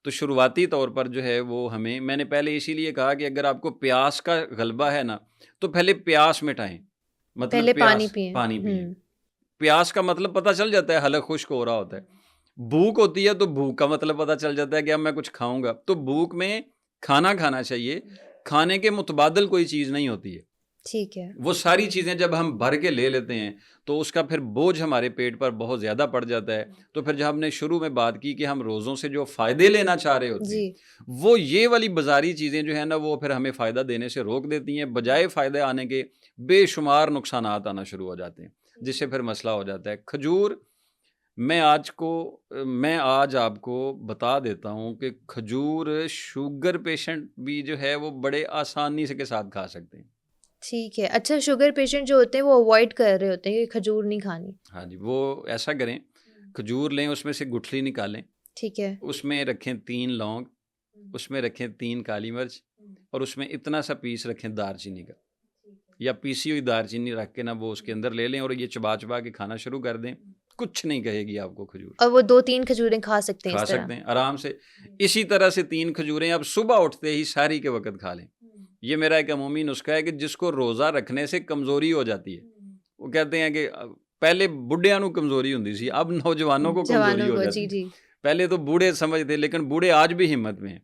[SPEAKER 2] تو شروعاتی طور پر جو ہے وہ میں نے پہلے اسی لیے کہا کہ اگر آپ کو پیاس کا غلبہ ہے نا تو پہلے پیاس مٹائیں، مطلب
[SPEAKER 1] پہلے
[SPEAKER 2] پانی
[SPEAKER 1] پانی
[SPEAKER 2] پئیں. پیاس کا مطلب پتہ چل جاتا ہے، حلق خشک ہو رہا ہوتا ہے. بھوک ہوتی ہے تو بھوک کا مطلب پتہ چل جاتا ہے کہ اب میں کچھ کھاؤں گا. تو بھوک میں کھانا کھانا چاہیے، کھانے کے متبادل کوئی چیز نہیں ہوتی ہے.
[SPEAKER 1] ٹھیک ہے.
[SPEAKER 2] وہ ساری چیزیں جب ہم بھر کے لے لیتے ہیں تو اس کا پھر بوجھ ہمارے پیٹ پر بہت زیادہ پڑ جاتا ہے. تو پھر جب ہم نے شروع میں بات کی کہ ہم روزوں سے جو فائدے لینا چاہ رہے ہوتے ہیں وہ یہ والی بازاری چیزیں جو ہیں نا وہ پھر ہمیں فائدہ دینے سے روک دیتی ہیں، بجائے فائدے آنے کے بے شمار نقصانات آنا شروع ہو جاتے ہیں، جس سے پھر مسئلہ ہو جاتا ہے. کھجور میں آج آپ کو بتا دیتا ہوں کہ کھجور شوگر پیشنٹ بھی جو ہے وہ بڑے آسانی سے کے ساتھ کھا سکتے ہیں.
[SPEAKER 1] ٹھیک ہے. اچھا، شوگر پیشنٹ جو ہوتے ہیں وہ اوائڈ کر رہے ہوتے ہیں کہ کھجور نہیں کھانی.
[SPEAKER 2] ہاں جی، وہ ایسا کریں، کھجور لیں، اس میں سے گٹھلی نکالیں.
[SPEAKER 1] ٹھیک ہے.
[SPEAKER 2] اس میں رکھیں 3 لونگ، اس میں رکھیں 3 کالی مرچ، اور اس میں اتنا سا پیس رکھیں دار چینی کا، یا پیسی ہوئی دار چینی رکھ کے نا وہ اس کے اندر لے لیں اور یہ چبا چبا کے کھانا شروع کر دیں. کچھ نہیں کہے گی آپ کو کھجور.
[SPEAKER 1] اور وہ 2-3 کھجوریں کھا سکتے ہیں
[SPEAKER 2] کھا
[SPEAKER 1] اس طرح.
[SPEAKER 2] سکتے ہیں آرام سے. اسی طرح سے 3 کھجوریں آپ صبح اٹھتے ہی سحری کے وقت کھا لیں. یہ میرا ایک عمومی نسخہ ہے کہ جس کو روزہ رکھنے سے کمزوری ہو جاتی ہے. وہ کہتے ہیں کہ پہلے بڈھیاں نوں کمزوری ہوندی سی, اب نوجوانوں کو کمزوری
[SPEAKER 1] جوانوں
[SPEAKER 2] ہو
[SPEAKER 1] کو.
[SPEAKER 2] جاتی
[SPEAKER 1] جی
[SPEAKER 2] ہے.
[SPEAKER 1] جی.
[SPEAKER 2] پہلے تو بوڑھے سمجھتے, لیکن بوڑھے آج بھی ہمت میں ہیں.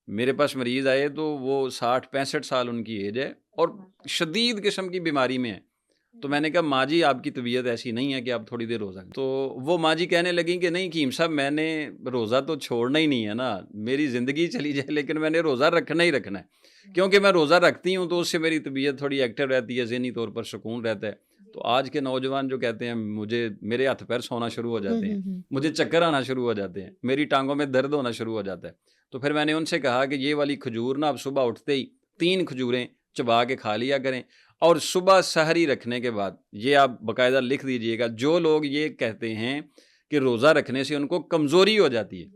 [SPEAKER 2] میرے پاس مریض آئے تو وہ 60-65 سال ان کی ایج ہے اور شدید قسم کی بیماری میں ہے. تو میں نے کہا ماں جی آپ کی طبیعت ایسی نہیں ہے کہ آپ تھوڑی دیر روزہ. تو وہ ماں جی کہنے لگیں کہ نہیں حکیم صاحب میں نے روزہ تو چھوڑنا ہی نہیں ہے نا, میری زندگی چلی جائے لیکن میں نے روزہ رکھنا ہی رکھنا ہے, کیونکہ میں روزہ رکھتی ہوں تو اس سے میری طبیعت تھوڑی ایکٹیو رہتی ہے, ذہنی طور پر سکون رہتا ہے. تو آج کے نوجوان جو کہتے ہیں میرے ہاتھ پیر سونا شروع ہو جاتے ہیں, مجھے چکر آنا شروع ہو جاتے ہیں, میری ٹانگوں میں درد ہونا شروع ہو جاتا ہے. تو پھر میں نے ان سے کہا کہ یہ والی کھجور نا آپ صبح اٹھتے ہی 3 کھجوریں چبا کے کھا لیا کریں, اور صبح سحری رکھنے کے بعد یہ آپ باقاعدہ لکھ دیجئے گا. جو لوگ یہ کہتے ہیں کہ روزہ رکھنے سے ان کو کمزوری ہو جاتی ہے,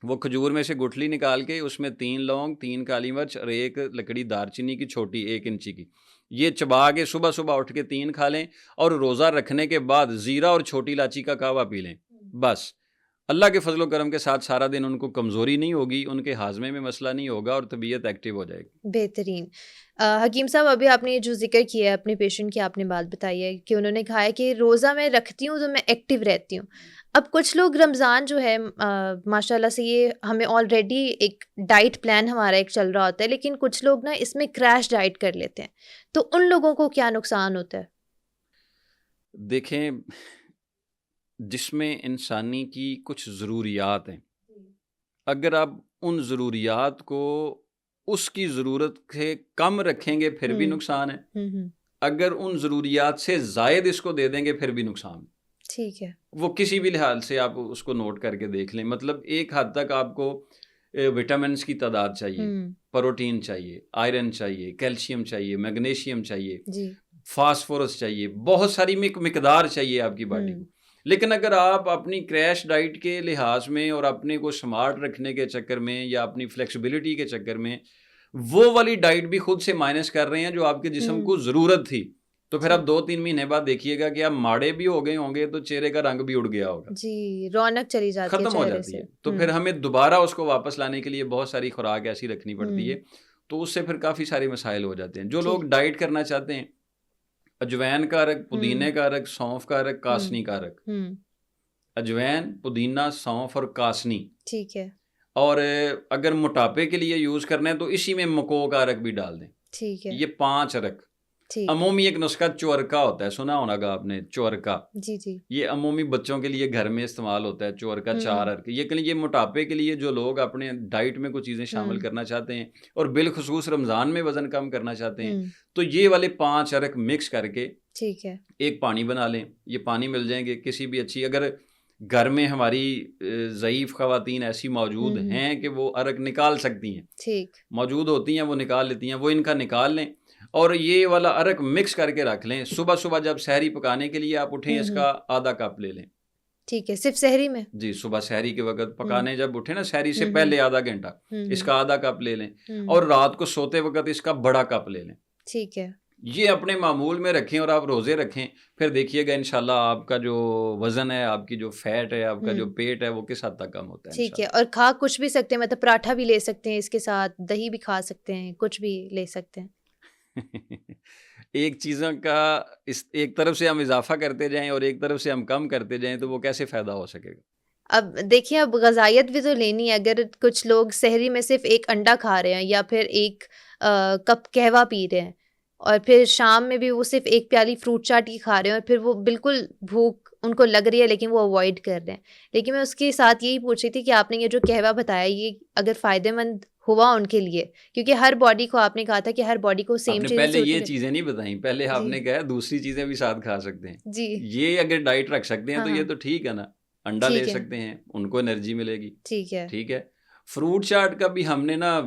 [SPEAKER 2] وہ کھجور میں سے گٹھلی نکال کے اس میں 3 لونگ, 3 کالی مرچ اور 1 لکڑی دار چینی کی چھوٹی 1 انچی کی, یہ چبا کے صبح صبح اٹھ کے 3 کھا لیں, اور روزہ رکھنے کے بعد زیرہ اور چھوٹی الائچی کا قہوہ پی لیں. بس اللہ کے فضل و کرم کے ساتھ سارا دن ان کو کمزوری نہیں ہوگی, ان کے ہاضمے میں مسئلہ نہیں ہوگا اور طبیعت ایکٹیو ہو جائے گی.
[SPEAKER 1] بہترین. حکیم صاحب ابھی آپ نے جو ذکر کیا ہے اپنے پیشنٹ کی, آپ نے بات بتائی ہے کہ انہوں نے کہا ہے کہ روزہ میں رکھتی ہوں تو میں ایکٹیو رہتی ہوں. اب کچھ لوگ رمضان جو ہے ماشاء اللہ سے یہ ہمیں آلریڈی ایک ڈائٹ پلان ہمارا ایک چل رہا ہوتا ہے, لیکن کچھ لوگ نا اس میں کریش ڈائٹ کر لیتے ہیں, تو ان لوگوں کو کیا نقصان ہوتا ہے؟
[SPEAKER 2] دیکھیں, جس میں انسانی کی کچھ ضروریات ہیں, اگر آپ ان ضروریات کو اس کی ضرورت سے کم رکھیں گے پھر بھی نقصان ہے, اگر ان ضروریات سے زائد اس کو دے دیں گے پھر بھی نقصان.
[SPEAKER 1] ٹھیک ہے.
[SPEAKER 2] وہ کسی بھی لحاظ سے آپ اس کو نوٹ کر کے دیکھ لیں. مطلب ایک حد تک آپ کو وٹامنس کی تعداد چاہیے, پروٹین چاہیے, آئرن چاہیے, کیلشیم چاہیے, میگنیشیم چاہیے, فاسفورس چاہیے, بہت ساری مقدار چاہیے آپ کی باڈی کو. لیکن اگر آپ اپنی کریش ڈائٹ کے لحاظ میں اور اپنے کو سمارٹ رکھنے کے چکر میں یا اپنی فلیکسیبلٹی کے چکر میں وہ والی ڈائٹ بھی خود سے مائنس کر رہے ہیں جو آپ کے جسم کو ضرورت تھی, تو پھر آپ 2-3 مہینے بعد دیکھیے گا کہ آپ ماڑے بھی ہو گئے ہوں گے تو چہرے کا رنگ بھی اڑ گیا ہوگا.
[SPEAKER 1] جی, رونق چلی جاتی ہے,
[SPEAKER 2] ختم ہو جاتی ہے. تو پھر ہمیں دوبارہ اس کو واپس لانے کے لیے بہت ساری خوراک ایسی رکھنی پڑتی ہے, تو اس سے پھر کافی سارے مسائل ہو جاتے ہیں. جو لوگ ڈائٹ کرنا چاہتے ہیں, اجوین کا رگ, پودینے کا رگ, سونف کا رگ, کاسنی کا رگ, اجوین, پودینہ, سونف اور کاسنی.
[SPEAKER 1] ٹھیک ہے.
[SPEAKER 2] اور اگر موٹاپے کے لیے یوز کرنا ہے تو اسی میں مکو کا رگ بھی ڈال دیں.
[SPEAKER 1] ٹھیک ہے.
[SPEAKER 2] یہ 5 رگ. عمومی ایک نسخہ چورکا ہوتا ہے, سنا ہونا گا آپ نے, چورکا.
[SPEAKER 1] جی جی.
[SPEAKER 2] یہ عمومی بچوں کے لیے گھر میں استعمال ہوتا ہے, چورکا 4 رگ. یہ موٹاپے کے لیے جو لوگ اپنے ڈائٹ میں کچھ چیزیں شامل کرنا چاہتے ہیں اور بالخصوص رمضان میں وزن کم کرنا چاہتے ہیں, تو یہ والے 5 رگ مکس کر کے
[SPEAKER 1] ٹھیک ہے
[SPEAKER 2] ایک پانی بنا لیں. یہ پانی مل جائیں گے کسی بھی اچھی, اگر گھر میں ہماری ضعیف خواتین ایسی موجود ہیں کہ وہ عرق نکال سکتی ہیں,
[SPEAKER 1] ٹھیک
[SPEAKER 2] موجود ہوتی ہیں, وہ نکال لیتی ہیں, وہ ان کا نکال لیں اور یہ والا عرق مکس کر کے رکھ لیں. صبح صبح جب سحری پکانے کے لیے آپ اٹھیں اس کا آدھا کپ لے لیں.
[SPEAKER 1] ٹھیک ہے, صرف سحری میں؟
[SPEAKER 2] جی, صبح سحری کے وقت پکانے جب اٹھیں نا, سحری سے پہلے آدھا گھنٹہ اس کا آدھا کپ لے لیں, اور رات کو سوتے وقت اس کا بڑا کپ لے لیں.
[SPEAKER 1] ٹھیک ہے.
[SPEAKER 2] یہ اپنے معمول میں رکھیں اور آپ روزے رکھیں, پھر دیکھیے گا انشاءاللہ آپ کا جو وزن ہے, آپ کی جو فیٹ ہے, آپ کا جو پیٹ ہے, وہ کس حد تک کم ہوتا ہے.
[SPEAKER 1] ٹھیک ہے. اور کھا کچھ بھی سکتے ہیں, مطلب پراٹھا بھی لے سکتے ہیں, اس کے ساتھ دہی بھی کھا سکتے ہیں, کچھ بھی لے سکتے ہیں.
[SPEAKER 2] ایک چیزوں کا ایک طرف سے ہم اضافہ کرتے جائیں اور ایک طرف سے ہم کم کرتے جائیں تو وہ کیسے فائدہ ہو سکے گا؟
[SPEAKER 1] اب دیکھیں, اب غذائیت بھی تو لینی ہے. اگر کچھ لوگ سحری میں صرف 1 انڈا کھا رہے ہیں یا پھر 1 کپ قہوہ پی رہے ہیں, اور پھر شام میں بھی وہ صرف 1 پیالی فروٹ چاٹ کی کھا رہے ہیں, اور پھر وہ بالکل بھوک ان کو لگ رہی ہے لیکن وہ اوائڈ کر رہے ہیں. لیکن میں اس کے ساتھ یہی پوچھ رہی تھی کہ آپ نے یہ جو قہوہ بتایا, یہ اگر فائدہ مند ہوا ان کے لیے, کیونکہ ہر باڈی کو, آپ نے کہا تھا کہ ہر باڈی کو سیم چیزیں.
[SPEAKER 2] پہلے یہ چیزیں نہیں بتائیں, پہلے آپ نے کہا دوسری چیزیں بھی ساتھ کھا سکتے ہیں.
[SPEAKER 1] جی,
[SPEAKER 2] یہ اگر ڈائٹ رکھ سکتے ہیں تو یہ تو ٹھیک ہے نا, انڈا لے سکتے ہیں, ان کو انرجی ملے گی.
[SPEAKER 1] ٹھیک ہے.
[SPEAKER 2] ٹھیک ہے. فروٹ چاٹ کا بھی ہم نے نا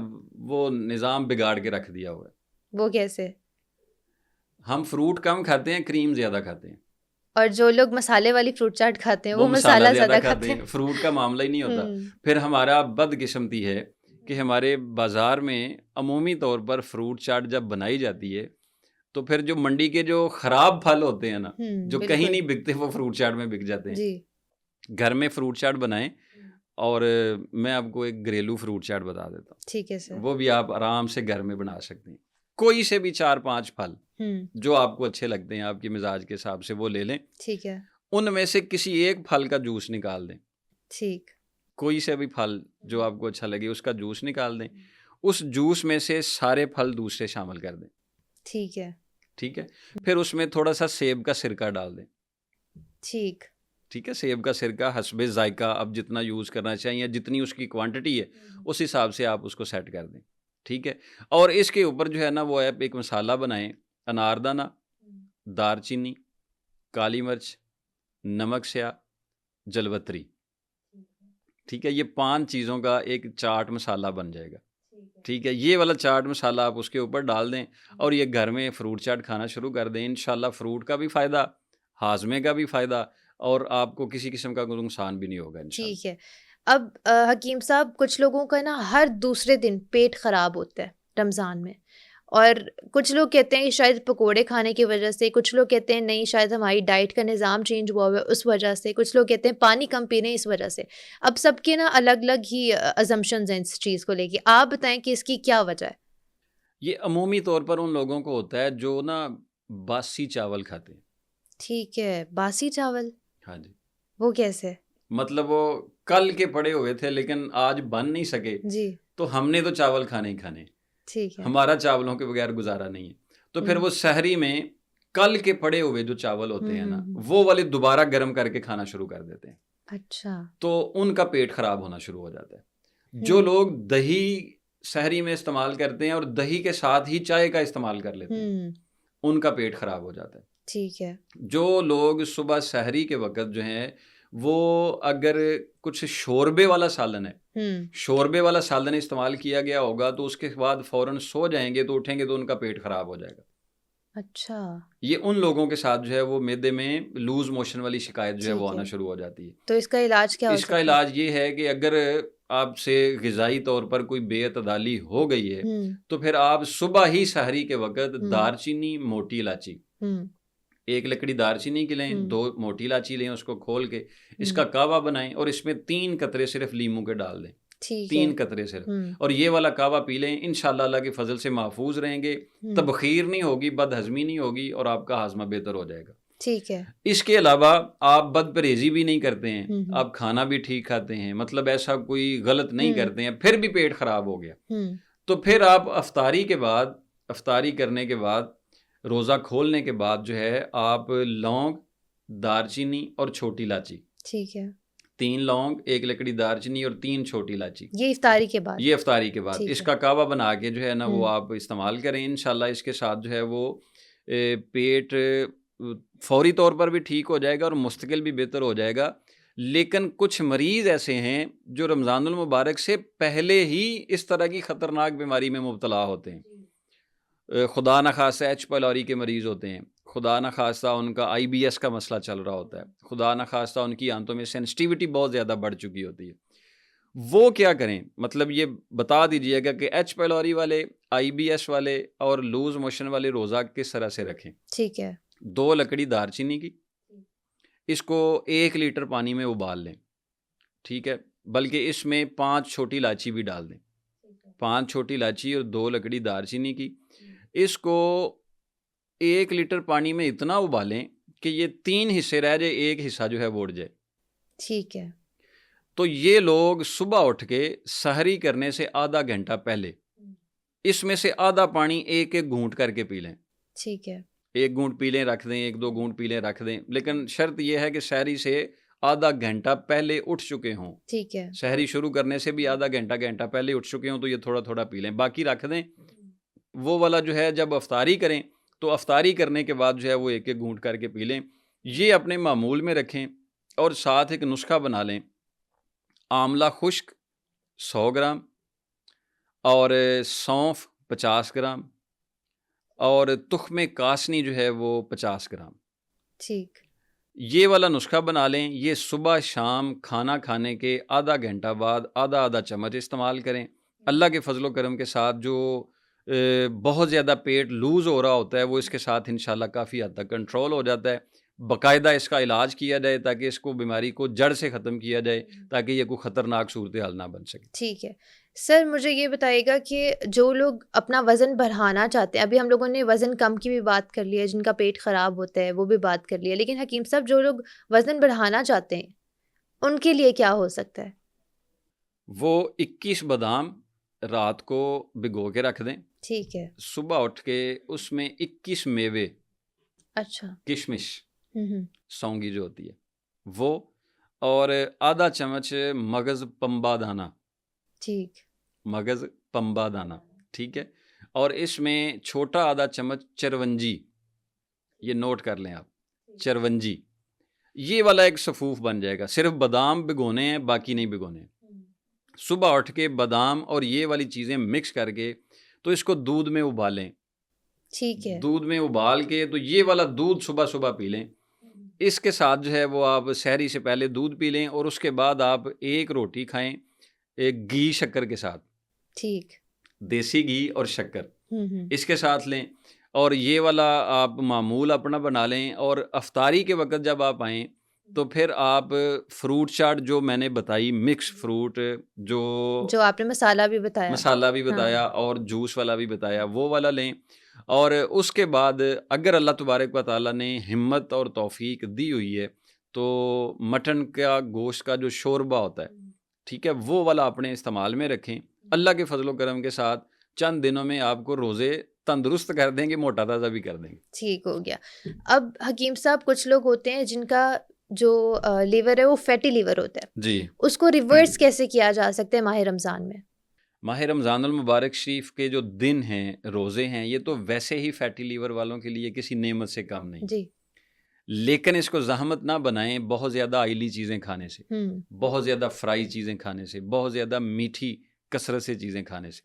[SPEAKER 2] وہ نظام بگاڑ کے رکھ دیا ہوا ہے.
[SPEAKER 1] وہ کیسے؟
[SPEAKER 2] ہم فروٹ کم کھاتے ہیں, کریم زیادہ کھاتے ہیں.
[SPEAKER 1] اور جو لوگ مسالے والی فروٹ چاٹ کھاتے ہیں وہ مسالہ زیادہ کھاتے ہیں.
[SPEAKER 2] فروٹ کا معاملہ ہی نہیں ہوتا. پھر ہمارا بد قسمتی ہے کہ ہمارے بازار میں عمومی طور پر فروٹ چاٹ جب بنائی جاتی ہے تو پھر جو منڈی کے جو خراب پھل ہوتے ہیں نا جو کہیں
[SPEAKER 1] بالکل
[SPEAKER 2] نہیں بکتے وہ فروٹ چاٹ میں بک جاتے ہیں.
[SPEAKER 1] جی
[SPEAKER 2] گھر میں فروٹ چاٹ بنائیں اور میں آپ کو ایک گھریلو فروٹ چاٹ بتا دیتا ہوں.
[SPEAKER 1] ٹھیک ہے سر.
[SPEAKER 2] وہ بھی آپ آرام سے گھر میں بنا سکتے ہیں. کوئی سے بھی 4-5 پھل جو آپ کو اچھے لگتے ہیں آپ کے مزاج کے حساب سے وہ لے لیں.
[SPEAKER 1] ٹھیک ہے.
[SPEAKER 2] ان میں سے کسی ایک پھل کا جوس نکال دیں.
[SPEAKER 1] ٹھیک.
[SPEAKER 2] کوئی سے بھی پھل جو آپ کو اچھا لگے اس کا جوس نکال دیں. اس جوس میں سے سارے پھل دوسرے شامل کر دیں.
[SPEAKER 1] ٹھیک ہے.
[SPEAKER 2] ٹھیک ہے. پھر اس میں تھوڑا سا سیب کا سرکہ ڈال دیں.
[SPEAKER 1] ٹھیک.
[SPEAKER 2] ٹھیک ہے. سیب کا سرکہ حسب ذائقہ آپ جتنا یوز کرنا چاہیں یا جتنی اس کی کوانٹٹی ہے اس حساب سے آپ اس کو سیٹ کر دیں. ٹھیک ہے. اور اس کے اوپر جو ہے نا وہ آپ ایک مسالہ بنائیں. اناردانہ، دار چینی، کالی مرچ، نمک سیاہ، جلوتری. ٹھیک ہے. یہ 5 چیزوں کا ایک چاٹ مسالہ بن جائے گا. ٹھیک ہے. یہ والا چاٹ مسالہ آپ اس کے اوپر ڈال دیں اور یہ گھر میں فروٹ چاٹ کھانا شروع کر دیں. انشاءاللہ فروٹ کا بھی فائدہ، ہاضمے کا بھی فائدہ اور آپ کو کسی قسم کا کوئی نقصان بھی نہیں ہوگا انشاءاللہ.
[SPEAKER 1] ٹھیک ہے. اب حکیم صاحب کچھ لوگوں کا نا ہر دوسرے دن پیٹ خراب ہوتا ہے رمضان میں، اور کچھ لوگ کہتے ہیں کہ شاید پکوڑے کھانے کی وجہ سے، کچھ لوگ کہتے ہیں نہیں شاید ہماری ڈائٹ کا نظام چینج ہوا ہوا ہے اس وجہ سے، کچھ لوگ کہتے ہیں پانی کم پینے اس وجہ سے. اب سب کے نا الگ الگ ہی ازمپشنز ہیں اس چیز کو لے کے. آپ بتائیں کہ اس کی کیا وجہ ہے؟
[SPEAKER 2] یہ عمومی طور پر ان لوگوں کو ہوتا ہے جو نا باسی چاول کھاتے ہیں.
[SPEAKER 1] ٹھیک ہے. باسی چاول؟
[SPEAKER 2] ہاں جی.
[SPEAKER 1] وہ کیسے؟
[SPEAKER 2] مطلب وہ کل کے پڑے ہوئے تھے لیکن آج بن نہیں سکے
[SPEAKER 1] جی.
[SPEAKER 2] تو ہم نے تو چاول کھانے ہی کھانے.
[SPEAKER 1] ٹھیک ہے.
[SPEAKER 2] ہمارا چاولوں کے بغیر گزارا نہیں ہے. تو پھر وہ سحری میں کل کے پڑے ہوئے جو چاول ہوتے ہیں نا وہ والے دوبارہ گرم کر کے کھانا شروع کر دیتے ہیں.
[SPEAKER 1] اچھا.
[SPEAKER 2] تو ان کا پیٹ خراب ہونا شروع ہو جاتا ہے. جو لوگ دہی سحری میں استعمال کرتے ہیں اور دہی کے ساتھ ہی چائے کا استعمال کر لیتے ہیں ان کا پیٹ خراب ہو جاتا ہے.
[SPEAKER 1] ٹھیک ہے.
[SPEAKER 2] جو لوگ صبح سحری کے وقت جو ہیں وہ اگر کچھ شوربے والا سالن ہے، شوربے والا سالن استعمال کیا گیا ہوگا تو اس کے بعد فوراً سو جائیں گے تو اٹھیں گے تو ان کا پیٹ خراب ہو جائے گا.
[SPEAKER 1] اچھا.
[SPEAKER 2] یہ ان لوگوں کے ساتھ جو ہے وہ معدے میں لوز موشن والی شکایت جو ہے وہ آنا شروع ہو جاتی ہے.
[SPEAKER 1] تو اس کا علاج کیا ہو
[SPEAKER 2] اس
[SPEAKER 1] سکتا
[SPEAKER 2] کا
[SPEAKER 1] ہے؟
[SPEAKER 2] علاج یہ ہے کہ اگر آپ سے غذائی طور پر کوئی بے اعتدالی ہو گئی ہے تو پھر آپ صبح ہی سحری کے وقت دار چینی، موٹی الائچی، ایک لکڑی دار چینی کی لیں، 2 موٹی الائچی لیں، اس کو کھول کے اس کا کعوہ بنائیں اور اس میں 3 قطرے صرف لیموں کے ڈال دیں. 3 قطرے صرف، اور یہ والا کعوہ پی لیں. انشاءاللہ اللہ کے فضل سے محفوظ رہیں گے، تبخیر نہیں ہوگی، بد ہضمی نہیں ہوگی اور آپ کا ہاضمہ بہتر ہو جائے گا.
[SPEAKER 1] ٹھیک ہے.
[SPEAKER 2] اس کے علاوہ آپ بد پرہیزی بھی نہیں کرتے ہیں، آپ کھانا بھی ٹھیک کھاتے ہیں، مطلب ایسا کوئی غلط نہیں کرتے ہیں، پھر بھی پیٹ خراب ہو گیا تو پھر آپ افطاری کرنے کے بعد روزہ کھولنے کے بعد جو ہے آپ لونگ، دار چینی اور چھوٹی الائچی،
[SPEAKER 1] ٹھیک ہے،
[SPEAKER 2] 3 لونگ، 1 لکڑی دار چینی اور 3 چھوٹی الائچی،
[SPEAKER 1] یہ افطاری کے بعد،
[SPEAKER 2] یہ افطاری کے بعد اس کا کعوہ بنا کے جو ہے نا وہ آپ استعمال کریں. انشاءاللہ اس کے ساتھ جو ہے وہ پیٹ فوری طور پر بھی ٹھیک ہو جائے گا اور مستقل بھی بہتر ہو جائے گا. لیکن کچھ مریض ایسے ہیں جو رمضان المبارک سے پہلے ہی اس طرح کی خطرناک بیماری میں مبتلا ہوتے ہیں. خدا نخواستہ ایچ پیلوری کے مریض ہوتے ہیں، خدا نخواستہ ان کا IBS کا مسئلہ چل رہا ہوتا ہے، خدا نخواستہ ان کی آنتوں میں سینسٹیوٹی بہت زیادہ بڑھ چکی ہوتی ہے. وہ کیا کریں؟ مطلب یہ بتا دیجئے گا کہ ایچ پیلوری والے، IBS والے اور لوز موشن والے روزہ کس طرح سے رکھیں.
[SPEAKER 1] ٹھیک ہے.
[SPEAKER 2] 2 لکڑی دار چینی کی، اس کو 1 لیٹر پانی میں ابال لیں. ٹھیک ہے. بلکہ اس میں 5 چھوٹی الائچی بھی ڈال دیں، 5 چھوٹی الائچی اور 2 لکڑی دار چینی کی. اس کو 1 لیٹر پانی میں اتنا ابالیں کہ یہ 3 حصے رہ جائے، 1 حصہ جو ہے وہ اڑ جائے.
[SPEAKER 1] ٹھیک ہے.
[SPEAKER 2] تو یہ لوگ صبح اٹھ کے سحری کرنے سے آدھا گھنٹہ پہلے اس میں سے آدھا پانی 1 گھونٹ کر کے پی لیں.
[SPEAKER 1] ٹھیک ہے.
[SPEAKER 2] 1 گھونٹ پی لیں رکھ دیں، 1-2 گھونٹ پی لیں رکھ دیں، لیکن شرط یہ ہے کہ سحری سے آدھا گھنٹہ پہلے اٹھ چکے ہوں.
[SPEAKER 1] ٹھیک ہے.
[SPEAKER 2] سحری شروع کرنے سے بھی آدھا گھنٹہ پہلے اٹھ چکے ہوں تو یہ تھوڑا تھوڑا پی لیں، باقی رکھ دیں. وہ والا جو ہے جب افطاری کریں تو افطاری کرنے کے بعد جو ہے وہ 1 گھونٹ کر کے پی لیں. یہ اپنے معمول میں رکھیں اور ساتھ ایک نسخہ بنا لیں. آملہ خشک 100 گرام اور سونف 50 گرام اور تخم کاسنی جو ہے وہ 50 گرام.
[SPEAKER 1] ٹھیک.
[SPEAKER 2] یہ والا نسخہ بنا لیں. یہ صبح شام کھانا کھانے کے آدھا گھنٹہ بعد آدھا چمچ استعمال کریں. اللہ کے فضل و کرم کے ساتھ جو بہت زیادہ پیٹ لوز ہو رہا ہوتا ہے، وہ اس کے ساتھ انشاءاللہ کافی حد تک کنٹرول ہو جاتا ہے۔ باقاعدہ اس کا علاج کیا جائے تاکہ اس کو بیماری کو جڑ سے ختم کیا جائے، تاکہ یہ کوئی خطرناک صورتحال نہ بن سکے۔
[SPEAKER 1] ٹھیک ہے سر، مجھے یہ بتائیے گا کہ جو لوگ اپنا وزن بڑھانا چاہتے ہیں، ابھی ہم لوگوں نے وزن کم کی بھی بات کر لی ہے، جن کا پیٹ خراب ہوتا ہے وہ بھی بات کر لی ہے، لیکن حکیم صاحب جو لوگ وزن بڑھانا چاہتے ہیں ان کے لیے کیا ہو سکتا ہے؟
[SPEAKER 2] وہ 21 بادام رات کو بھگو کے رکھ دیں،
[SPEAKER 1] ٹھیک ہے،
[SPEAKER 2] صبح اٹھ کے اس میں 21 میوے،
[SPEAKER 1] اچھا،
[SPEAKER 2] کشمش،
[SPEAKER 1] ہوں،
[SPEAKER 2] سونگی جو ہوتی ہے وہ، اور آدھا چمچ مغز پمبا دانہ،
[SPEAKER 1] ٹھیک،
[SPEAKER 2] مغز پمبا دانہ، ٹھیک ہے، اور اس میں چھوٹا آدھا چمچ چرونجی، یہ نوٹ کر لیں آپ، چرونجی، یہ والا ایک صفوف بن جائے گا۔ صرف بادام بھگونے ہیں، باقی نہیں بھگونے ہیں۔ صبح اٹھ کے بادام اور یہ والی چیزیں مکس کر کے تو اس کو دودھ میں ابالیں،
[SPEAKER 1] ٹھیک ہے،
[SPEAKER 2] دودھ میں ابال کے تو یہ والا دودھ صبح صبح پی لیں۔ اس کے ساتھ جو ہے وہ آپ سحری سے پہلے دودھ پی لیں، اور اس کے بعد آپ ایک روٹی کھائیں ایک گھی شکر کے ساتھ،
[SPEAKER 1] ٹھیک،
[SPEAKER 2] دیسی گھی اور شکر
[SPEAKER 1] ہوں،
[SPEAKER 2] اس کے ساتھ لیں، اور یہ والا آپ معمول اپنا بنا لیں۔ اور افطاری کے وقت جب آپ آئیں تو پھر آپ فروٹ چاٹ جو میں نے بتائی، مکس فروٹ، جو
[SPEAKER 1] آپ نے مسالہ بھی بتایا،
[SPEAKER 2] مسالہ بھی بتایا اور جوس والا بھی بتایا، وہ والا لیں۔ اور اس کے بعد اگر اللہ تبارک و تعالیٰ نے ہمت اور توفیق دی ہوئی ہے تو مٹن کا گوشت کا جو شوربہ ہوتا ہے، ٹھیک ہے، وہ والا اپنے استعمال میں رکھیں۔ اللہ کے فضل و کرم کے ساتھ چند دنوں میں آپ کو روزے تندرست کر دیں گے، موٹا تازہ بھی کر دیں گے۔
[SPEAKER 1] ٹھیک ہو گیا۔ اب حکیم صاحب کچھ لوگ ہوتے ہیں جن کا جو لیور ہے وہ فیٹی لیور ہوتا ہے،
[SPEAKER 2] جی،
[SPEAKER 1] اس کو ریورس کیسے کیا جا سکتا ہے ماہ رمضان میں؟
[SPEAKER 2] ماہ رمضان المبارک شریف کے جو دن ہیں، روزے ہیں، یہ تو ویسے ہی فیٹی لیور والوں کے لیے کسی نعمت سے کم نہیں،
[SPEAKER 1] جی،
[SPEAKER 2] لیکن اس کو زحمت نہ بنائیں بہت زیادہ آئلی چیزیں کھانے سے، بہت زیادہ فرائی چیزیں کھانے سے، بہت زیادہ میٹھی کثرت سے چیزیں کھانے سے۔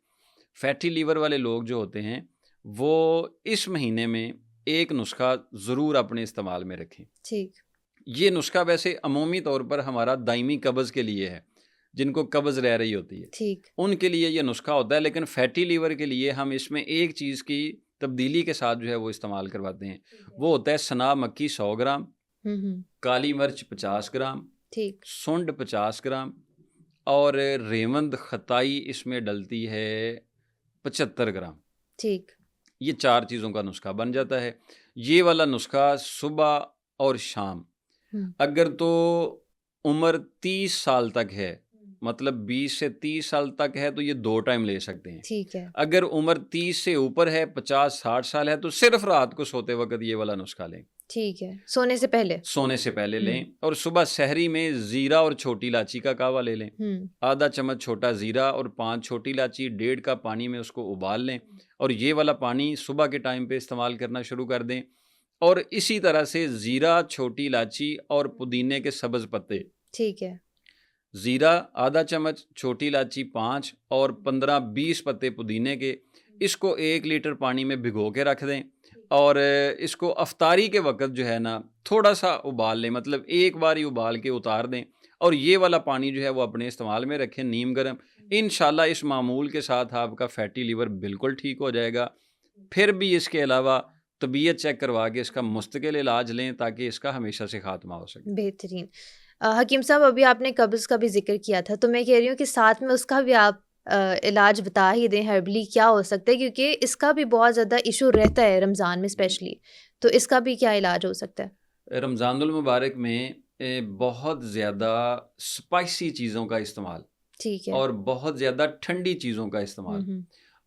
[SPEAKER 2] فیٹی لیور والے لوگ جو ہوتے ہیں وہ اس مہینے میں ایک نسخہ ضرور اپنے استعمال میں رکھیں۔
[SPEAKER 1] ٹھیک،
[SPEAKER 2] یہ نسخہ ویسے عمومی طور پر ہمارا دائمی قبض کے لیے ہے، جن کو قبض رہ رہی ہوتی ہے
[SPEAKER 1] ٹھیک،
[SPEAKER 2] ان کے لیے یہ نسخہ ہوتا ہے، لیکن فیٹی لیور کے لیے ہم اس میں ایک چیز کی تبدیلی کے ساتھ جو ہے وہ استعمال کرواتے ہیں، وہ ہوتا ہے سنا مکی 100 گرام، کالی مرچ 50 گرام،
[SPEAKER 1] ٹھیک،
[SPEAKER 2] سنڈ 50 گرام، اور ریوند خطائی اس میں ڈلتی ہے 75 گرام۔
[SPEAKER 1] ٹھیک،
[SPEAKER 2] یہ 4 چیزوں کا نسخہ بن جاتا ہے۔ یہ والا نسخہ صبح اور شام، اگر تو عمر 30 سال تک ہے، مطلب 20 سے 30 سال تک ہے تو یہ 2 ٹائم لے سکتے ہیں۔
[SPEAKER 1] ٹھیک ہے،
[SPEAKER 2] اگر عمر 30 سے اوپر ہے، 50-60 سال ہے، تو صرف رات کو سوتے وقت یہ والا نسخہ لیں،
[SPEAKER 1] ٹھیک ہے، سونے سے پہلے،
[SPEAKER 2] سونے سے پہلے لیں۔ اور صبح سحری میں زیرہ اور چھوٹی الائچی کا کہوہ لے لیں، آدھا چمچ چھوٹا زیرہ اور 5 چھوٹی الائچی، 1.5 کپ پانی میں اس کو ابال لیں، اور یہ والا پانی صبح کے ٹائم پہ استعمال کرنا شروع کر دیں۔ اور اسی طرح سے زیرہ، چھوٹی الائچی اور پودینے کے سبز پتے،
[SPEAKER 1] ٹھیک ہے،
[SPEAKER 2] زیرہ آدھا چمچ، چھوٹی الائچی 5 اور 15-20 پتے پودینے کے، اس کو 1 لیٹر پانی میں بھگو کے رکھ دیں، اور اس کو افطاری کے وقت جو ہے نا تھوڑا سا ابال لیں، مطلب ایک بار ہی ابال کے اتار دیں، اور یہ والا پانی جو ہے وہ اپنے استعمال میں رکھیں نیم گرم۔ انشاءاللہ اس معمول کے ساتھ آپ کا فیٹی لیور بالکل ٹھیک ہو جائے گا۔ پھر بھی اس کے علاوہ طبیعت چیک کروا کے اس کا مستقل علاج لیں تاکہ اس کا ہمیشہ سے خاتمہ ہو سکے۔
[SPEAKER 1] بہترین۔ حکیم صاحب ابھی آپ نے قبض کا بھی ذکر کیا تھا، تو میں کہہ رہی ہوں کہ ساتھ میں اس کا بھی آپ علاج بتا ہی دیں، ہربلی کیا ہو سکتا ہے، کیونکہ اس کا بھی بہت زیادہ ایشو رہتا ہے رمضان میں اسپیشلی، تو اس کا بھی کیا علاج ہو سکتا ہے؟
[SPEAKER 2] رمضان المبارک میں بہت زیادہ سپائسی چیزوں کا استعمال،
[SPEAKER 1] ٹھیک ہے،
[SPEAKER 2] اور بہت زیادہ ٹھنڈی چیزوں کا استعمال،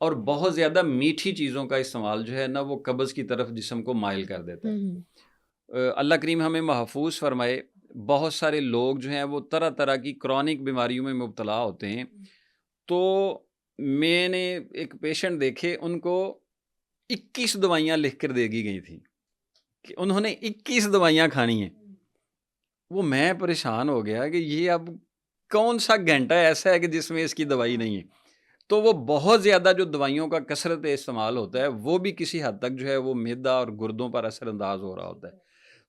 [SPEAKER 2] اور بہت زیادہ میٹھی چیزوں کا استعمال جو ہے نا وہ قبض کی طرف جسم کو مائل کر دیتا ہے۔ اللہ کریم ہمیں محفوظ فرمائے۔ بہت سارے لوگ جو ہیں وہ طرح طرح کی کرونک بیماریوں میں مبتلا ہوتے ہیں، تو میں نے ایک پیشنٹ دیکھے، ان کو 21 دوائیاں لکھ کر دے دی گئی تھیں کہ انہوں نے 21 دوائیاں کھانی ہیں۔ وہ میں پریشان ہو گیا کہ یہ اب کون سا گھنٹہ ایسا ہے کہ جس میں اس کی دوائی نہیں ہے۔ تو وہ بہت زیادہ جو دوائیوں کا کثرت استعمال ہوتا ہے وہ بھی کسی حد تک جو ہے وہ معدہ اور گردوں پر اثر انداز ہو رہا ہوتا ہے۔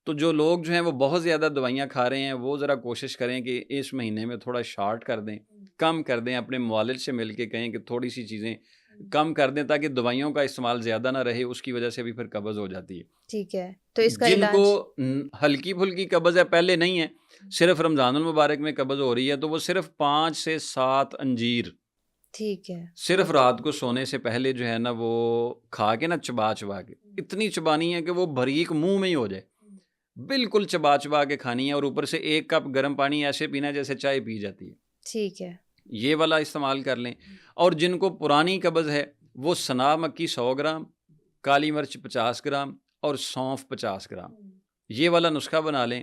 [SPEAKER 2] تو جو لوگ جو ہیں وہ بہت زیادہ دوائیاں کھا رہے ہیں وہ ذرا کوشش کریں کہ اس مہینے میں تھوڑا شارٹ کر دیں، کم کر دیں، اپنے معالج سے مل کے کہیں کہ تھوڑی سی چیزیں کم کر دیں تاکہ دوائیوں کا استعمال زیادہ نہ رہے، اس کی وجہ سے بھی پھر قبض ہو جاتی ہے۔
[SPEAKER 1] ٹھیک ہے، تو اس کا
[SPEAKER 2] جن کو
[SPEAKER 1] علاج؟
[SPEAKER 2] ہلکی پھلکی قبض ہے، پہلے نہیں ہے، صرف رمضان المبارک میں قبض ہو رہی ہے، تو وہ صرف 5 سے 7 انجیر
[SPEAKER 1] ٹھیک ہے،
[SPEAKER 2] صرف رات کو سونے سے پہلے جو ہے نا وہ کھا کے نا چبا چبا کے، اتنی چبانی ہے کہ وہ بھریک منہ میں ہی ہو جائے، بالکل چبا چبا کے کھانی ہے، اور اوپر سے 1 کپ گرم پانی ایسے پینا ہے جیسے چائے پی جاتی ہے۔
[SPEAKER 1] ٹھیک ہے،
[SPEAKER 2] یہ والا استعمال کر لیں۔ اور جن کو پرانی قبض ہے وہ سنا مکی 100 گرام، کالی مرچ 50 گرام اور سونف 50 گرام، یہ والا نسخہ بنا لیں۔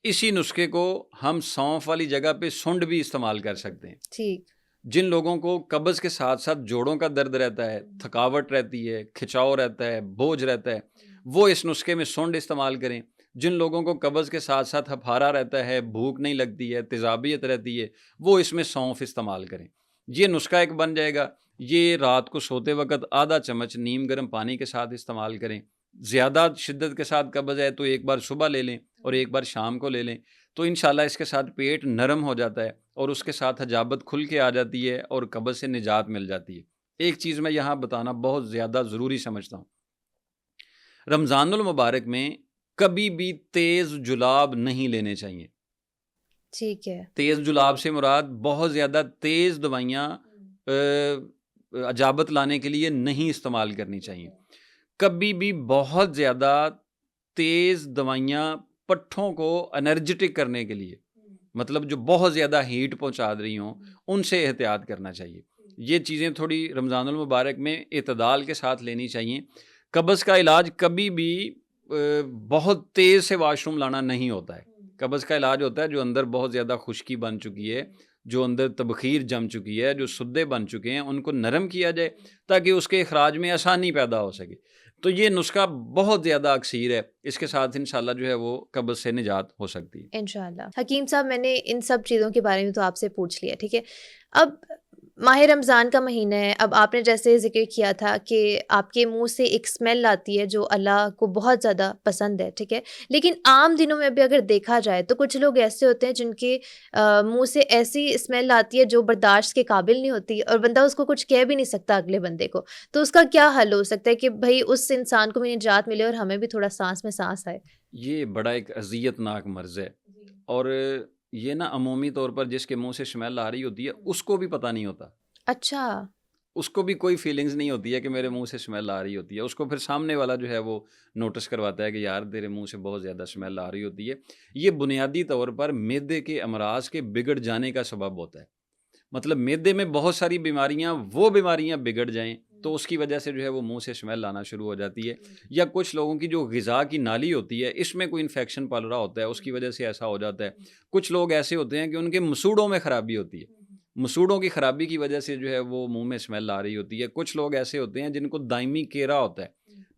[SPEAKER 2] اسی نسخے کو ہم سونف والی جگہ پہ سنڈ بھی استعمال کر سکتے ہیں۔
[SPEAKER 1] ٹھیک،
[SPEAKER 2] جن لوگوں کو قبض کے ساتھ ساتھ جوڑوں کا درد رہتا ہے، تھکاوٹ رہتی ہے، کھچاؤ رہتا ہے، بوجھ رہتا ہے، وہ اس نسخے میں سنڈ استعمال کریں۔ جن لوگوں کو قبض کے ساتھ ساتھ ہپھارا رہتا ہے، بھوک نہیں لگتی ہے، تیزابیت رہتی ہے، وہ اس میں سونف استعمال کریں۔ یہ نسخہ ایک بن جائے گا۔ یہ رات کو سوتے وقت آدھا چمچ نیم گرم پانی کے ساتھ استعمال کریں۔ زیادہ شدت کے ساتھ قبض ہے تو ایک بار صبح لے لیں اور ایک بار شام کو لے لیں، تو انشاءاللہ اس کے ساتھ پیٹ نرم ہو جاتا ہے اور اس کے ساتھ حجابت کھل کے آ جاتی ہے اور قبض سے نجات مل جاتی ہے۔ ایک چیز میں یہاں بتانا بہت زیادہ ضروری سمجھتا ہوں، رمضان المبارک میں کبھی بھی تیز جلاب نہیں لینے چاہیے۔
[SPEAKER 1] ٹھیک ہے،
[SPEAKER 2] تیز جلاب سے مراد بہت زیادہ تیز دوائیاں حجابت لانے کے لیے نہیں استعمال کرنی چاہیے۔ کبھی بھی بہت زیادہ تیز دوائیاں پٹھوں کو انرجیٹک کرنے کے لیے، مطلب جو بہت زیادہ ہیٹ پہنچا رہی ہوں، ان سے احتیاط کرنا چاہیے۔ یہ چیزیں تھوڑی رمضان المبارک میں اعتدال کے ساتھ لینی چاہیے۔ قبض کا علاج کبھی بھی بہت تیز سے واش روم لانا نہیں ہوتا ہے۔ قبض کا علاج ہوتا ہے جو اندر بہت زیادہ خشکی بن چکی ہے، جو اندر تبخیر جم چکی ہے، جو سدے بن چکے ہیں، ان کو نرم کیا جائے تاکہ اس کے اخراج میں آسانی پیدا ہو سکے۔ تو یہ نسخہ بہت زیادہ اکثیر ہے، اس کے ساتھ انشاءاللہ جو ہے وہ قبض سے نجات ہو سکتی ہے۔
[SPEAKER 1] انشاءاللہ۔ حکیم صاحب، میں نے ان سب چیزوں کے بارے میں تو آپ سے پوچھ لیا، ٹھیک ہے۔ اب ماہ رمضان کا مہینہ ہے، اب آپ نے جیسے ذکر کیا تھا کہ آپ کے منہ سے ایک اسمیل آتی ہے جو اللہ کو بہت زیادہ پسند ہے، ٹھیک ہے، لیکن عام دنوں میں بھی اگر دیکھا جائے تو کچھ لوگ ایسے ہوتے ہیں جن کے منہ سے ایسی اسمیل آتی ہے جو برداشت کے قابل نہیں ہوتی، اور بندہ اس کو کچھ کہہ بھی نہیں سکتا اگلے بندے کو، تو اس کا کیا حل ہو سکتا ہے کہ بھائی اس انسان کو بھی نجات ملے اور ہمیں بھی تھوڑا سانس میں سانس آئے؟
[SPEAKER 2] یہ بڑا ایک اذیت ناک مرض ہے، اور یہ نا عمومی طور پر جس کے منہ سے اسمیل آ رہی ہوتی ہے اس کو بھی پتہ نہیں ہوتا،
[SPEAKER 1] اچھا،
[SPEAKER 2] اس کو بھی کوئی فیلنگز نہیں ہوتی ہے کہ میرے منہ سے اسمیل آ رہی ہوتی ہے، اس کو پھر سامنے والا جو ہے وہ نوٹس کرواتا ہے کہ یار تیرے منہ سے بہت زیادہ اسمیل آ رہی ہوتی ہے۔ یہ بنیادی طور پر معدے کے امراض کے بگڑ جانے کا سبب ہوتا ہے، مطلب معدے میں بہت ساری بیماریاں بگڑ جائیں تو اس کی وجہ سے جو ہے وہ منہ سے اسمیل آنا شروع ہو جاتی ہے، یا کچھ لوگوں کی جو غذا کی نالی ہوتی ہے اس میں کوئی انفیکشن پل رہا ہوتا ہے، اس کی وجہ سے ایسا ہو جاتا ہے۔ کچھ لوگ ایسے ہوتے ہیں کہ ان کے مسوڑوں میں خرابی ہوتی ہے، مسوڑوں کی خرابی کی وجہ سے جو ہے وہ منہ میں اسمیل آ رہی ہوتی ہے۔ کچھ لوگ ایسے ہوتے ہیں جن کو دائمی کیرا ہوتا ہے،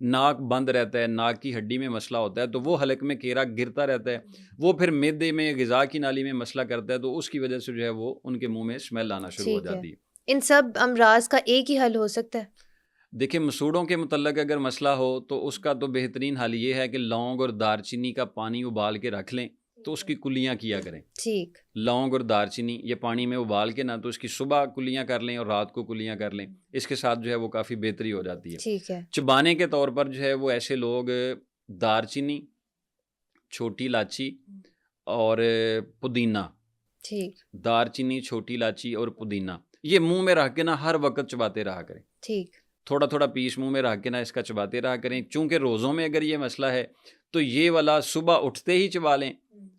[SPEAKER 2] ناک بند رہتا ہے، ناک کی ہڈی میں مسئلہ ہوتا ہے تو وہ حلق میں کیرا گرتا رہتا ہے، وہ پھر معدے میں غذا کی نالی میں مسئلہ کرتا ہے تو اس کی وجہ سے جو ہے وہ ان کے منہ میں اسمیل آنا شروع ہو
[SPEAKER 1] ٹھیک ہے،
[SPEAKER 2] جاتی ہے۔
[SPEAKER 1] ان سب امراض کا ایک ہی حل ہو سکتا ہے؟
[SPEAKER 2] دیکھیں، مسوڑوں کے متعلق اگر مسئلہ ہو تو اس کا تو بہترین حل یہ ہے کہ لونگ اور دار چینی کا پانی ابال کے رکھ لیں تو اس کی کلیاں کیا کریں۔
[SPEAKER 1] ٹھیک،
[SPEAKER 2] لونگ اور دار چینی یہ پانی میں ابال کے نا تو اس کی صبح کلیاں کر لیں اور رات کو کلیاں کر لیں، اس کے ساتھ جو ہے وہ کافی بہتری ہو جاتی ہے۔
[SPEAKER 1] ٹھیک ہے،
[SPEAKER 2] چبانے کے طور پر جو ہے وہ ایسے لوگ دار چینی، چھوٹی الائچی اور پودینہ،
[SPEAKER 1] ٹھیک،
[SPEAKER 2] دار چینی، چھوٹی الائچی اور پودینہ، یہ منہ میں رکھ کے نا ہر وقت چباتے رہا کریں،
[SPEAKER 1] ٹھیک،
[SPEAKER 2] تھوڑا تھوڑا پیس منہ میں رکھ کے نا اس کا چباتے رہا کریں۔ چونکہ روزوں میں اگر یہ مسئلہ ہے تو یہ والا صبح اٹھتے ہی چبا لیں،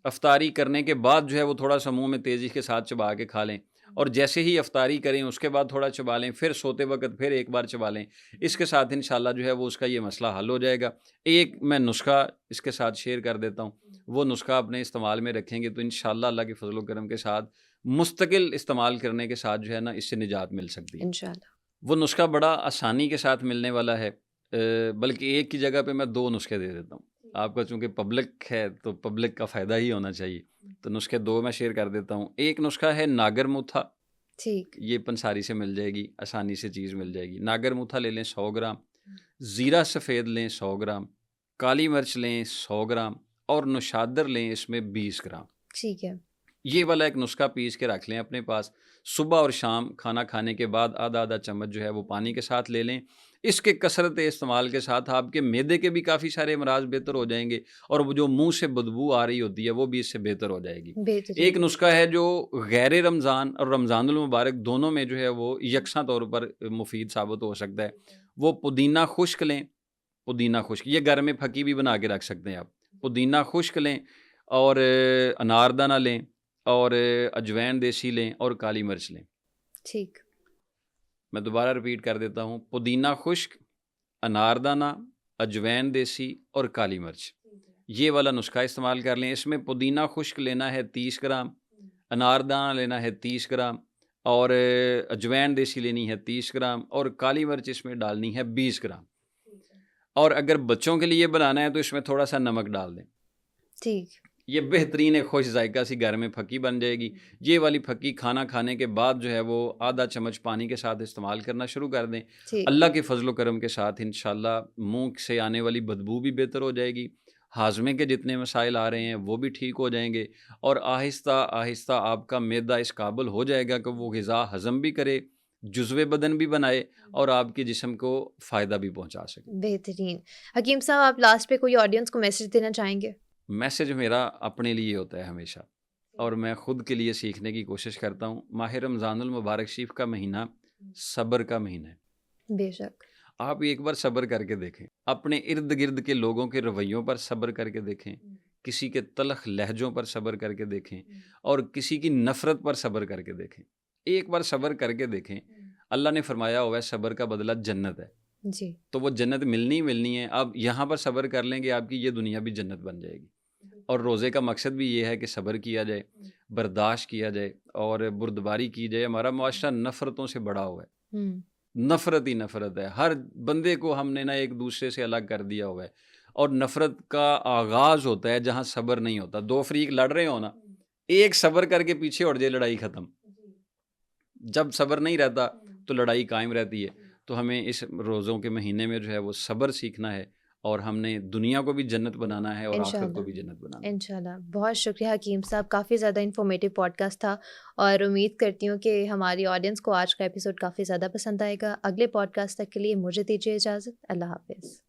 [SPEAKER 2] افطاری کرنے کے بعد جو ہے وہ تھوڑا سا منہ میں تیزی کے ساتھ چبا کے کھا لیں، اور جیسے ہی افطاری کریں اس کے بعد تھوڑا چبا لیں، پھر سوتے وقت پھر ایک بار چبا لیں، اس کے ساتھ انشاءاللہ جو ہے وہ اس کا یہ مسئلہ حل ہو جائے گا۔ ایک میں نسخہ اس کے ساتھ شیئر کر دیتا ہوں، وہ نسخہ اپنے استعمال میں رکھیں گے تو انشاءاللہ اللہ کے فضل و کرم کے ساتھ مستقل استعمال کرنے کے ساتھ جو ہے نا اس سے نجات مل سکتی ہے۔
[SPEAKER 1] انشاءاللہ۔
[SPEAKER 2] وہ نسخہ بڑا آسانی کے ساتھ ملنے والا ہے، بلکہ ایک کی جگہ پہ میں 2 نسخے دے دیتا ہوں، آپ کا چونکہ پبلک ہے تو پبلک کا فائدہ ہی ہونا چاہیے، تو نسخے 2 میں شیئر کر دیتا ہوں۔ ایک نسخہ ہے ناگر موتھا،
[SPEAKER 1] ٹھیک،
[SPEAKER 2] یہ پنساری سے مل جائے گی، آسانی سے چیز مل جائے گی۔ ناگر موتھا لے لیں 100 گرام، زیرہ سفید لیں 100 گرام، کالی مرچ لیں 100 گرام اور نوشادر لیں اس میں 20 گرام.
[SPEAKER 1] ٹھیک ہے.
[SPEAKER 2] یہ والا ایک نسخہ پیس کے رکھ لیں اپنے پاس. صبح اور شام کھانا کھانے کے بعد آدھا آدھا چمچ جو ہے وہ پانی کے ساتھ لے لیں. اس کے کثرت استعمال کے ساتھ آپ کے معدے کے بھی کافی سارے امراض بہتر ہو جائیں گے, اور وہ جو منہ سے بدبو آ رہی ہوتی ہے وہ بھی اس سے بہتر ہو جائے گی.
[SPEAKER 1] بہترین.
[SPEAKER 2] ایک نسخہ ہے جو غیر رمضان اور رمضان المبارک دونوں میں جو ہے وہ یکساں طور پر مفید ثابت ہو سکتا ہے. وہ پودینہ خشک لیں. پودینہ خشک یہ گھر میں پھکی بھی بنا کے رکھ سکتے ہیں آپ. پودینہ خشک لیں اور اناردانہ لیں اور اجوین دیسی لیں اور کالی مرچ لیں.
[SPEAKER 1] ٹھیک.
[SPEAKER 2] میں دوبارہ رپیٹ کر دیتا ہوں. پودینہ خشک, اناردانہ, اجوین دیسی اور کالی مرچ. یہ والا نسخہ استعمال کر لیں. اس میں پودینہ خشک لینا ہے 30 گرام, اناردانہ لینا ہے 30 گرام اور اجوین دیسی لینی ہے 30 گرام اور کالی مرچ اس میں ڈالنی ہے 20 گرام. اور اگر بچوں کے لیے بنانا ہے تو اس میں تھوڑا سا نمک ڈال دیں.
[SPEAKER 1] ٹھیک.
[SPEAKER 2] یہ بہترین ایک خوش ذائقہ سی گھر میں پھکی بن جائے گی. یہ والی پھکی کھانا کھانے کے بعد جو ہے وہ آدھا چمچ پانی کے ساتھ استعمال کرنا شروع کر دیں. اللہ کے فضل و کرم کے ساتھ انشاءاللہ منہ سے آنے والی بدبو بھی بہتر ہو جائے گی. ہاضمے کے جتنے مسائل آ رہے ہیں وہ بھی ٹھیک ہو جائیں گے, اور آہستہ آہستہ آپ کا معدہ اس قابل ہو جائے گا کہ وہ غذا ہضم بھی کرے, جزو بدن بھی بنائے اور آپ کے جسم کو فائدہ بھی پہنچا سکے.
[SPEAKER 1] بہترین. حکیم صاحب آپ لاسٹ پہ کوئی آڈینس کو میسج دینا چاہیں گے؟
[SPEAKER 2] میسج میرا اپنے لیے ہوتا ہے ہمیشہ, اور میں خود کے لیے سیکھنے کی کوشش کرتا ہوں. ماہ رمضان المبارک شریف کا مہینہ صبر کا مہینہ ہے.
[SPEAKER 1] بے شک.
[SPEAKER 2] آپ ایک بار صبر کر کے دیکھیں, اپنے ارد گرد کے لوگوں کے رویوں پر صبر کر کے دیکھیں, کسی کے تلخ لہجوں پر صبر کر کے دیکھیں, اور کسی کی نفرت پر صبر کر کے دیکھیں. ایک بار صبر کر کے دیکھیں. اللہ نے فرمایا ہوا ہے صبر کا بدلہ جنت ہے.
[SPEAKER 1] جی.
[SPEAKER 2] تو وہ جنت ملنی ہے. آپ یہاں پر صبر کر لیں گے آپ کی یہ دنیا بھی جنت بن جائے گی. اور روزے کا مقصد بھی یہ ہے کہ صبر کیا جائے, برداشت کیا جائے اور بردباری کی جائے. ہمارا معاشرہ نفرتوں سے بڑا ہوا ہے. نفرت ہی نفرت ہے. ہر بندے کو ہم نے نا ایک دوسرے سے الگ کر دیا ہوا ہے, اور نفرت کا آغاز ہوتا ہے جہاں صبر نہیں ہوتا. دو فریق لڑ رہے ہو نا, ایک صبر کر کے پیچھے ہٹ جائے, لڑائی ختم. جب صبر نہیں رہتا تو لڑائی قائم رہتی ہے. تو ہمیں اس روزوں کے مہینے میں جو ہے وہ صبر سیکھنا ہے, اور ہم نے دنیا کو بھی جنت بنانا ہے اور آخرت کو بھی جنت بنانا ہے
[SPEAKER 1] انشاءاللہ. بہت شکریہ حکیم صاحب, کافی زیادہ انفارمیٹیو پوڈ کاسٹ تھا, اور امید کرتی ہوں کہ ہماری آڈینس کو آج کا ایپیسوڈ کافی زیادہ پسند آئے گا. اگلے پوڈ کاسٹ تک کے لیے مجھے دیجیے اجازت. اللہ حافظ.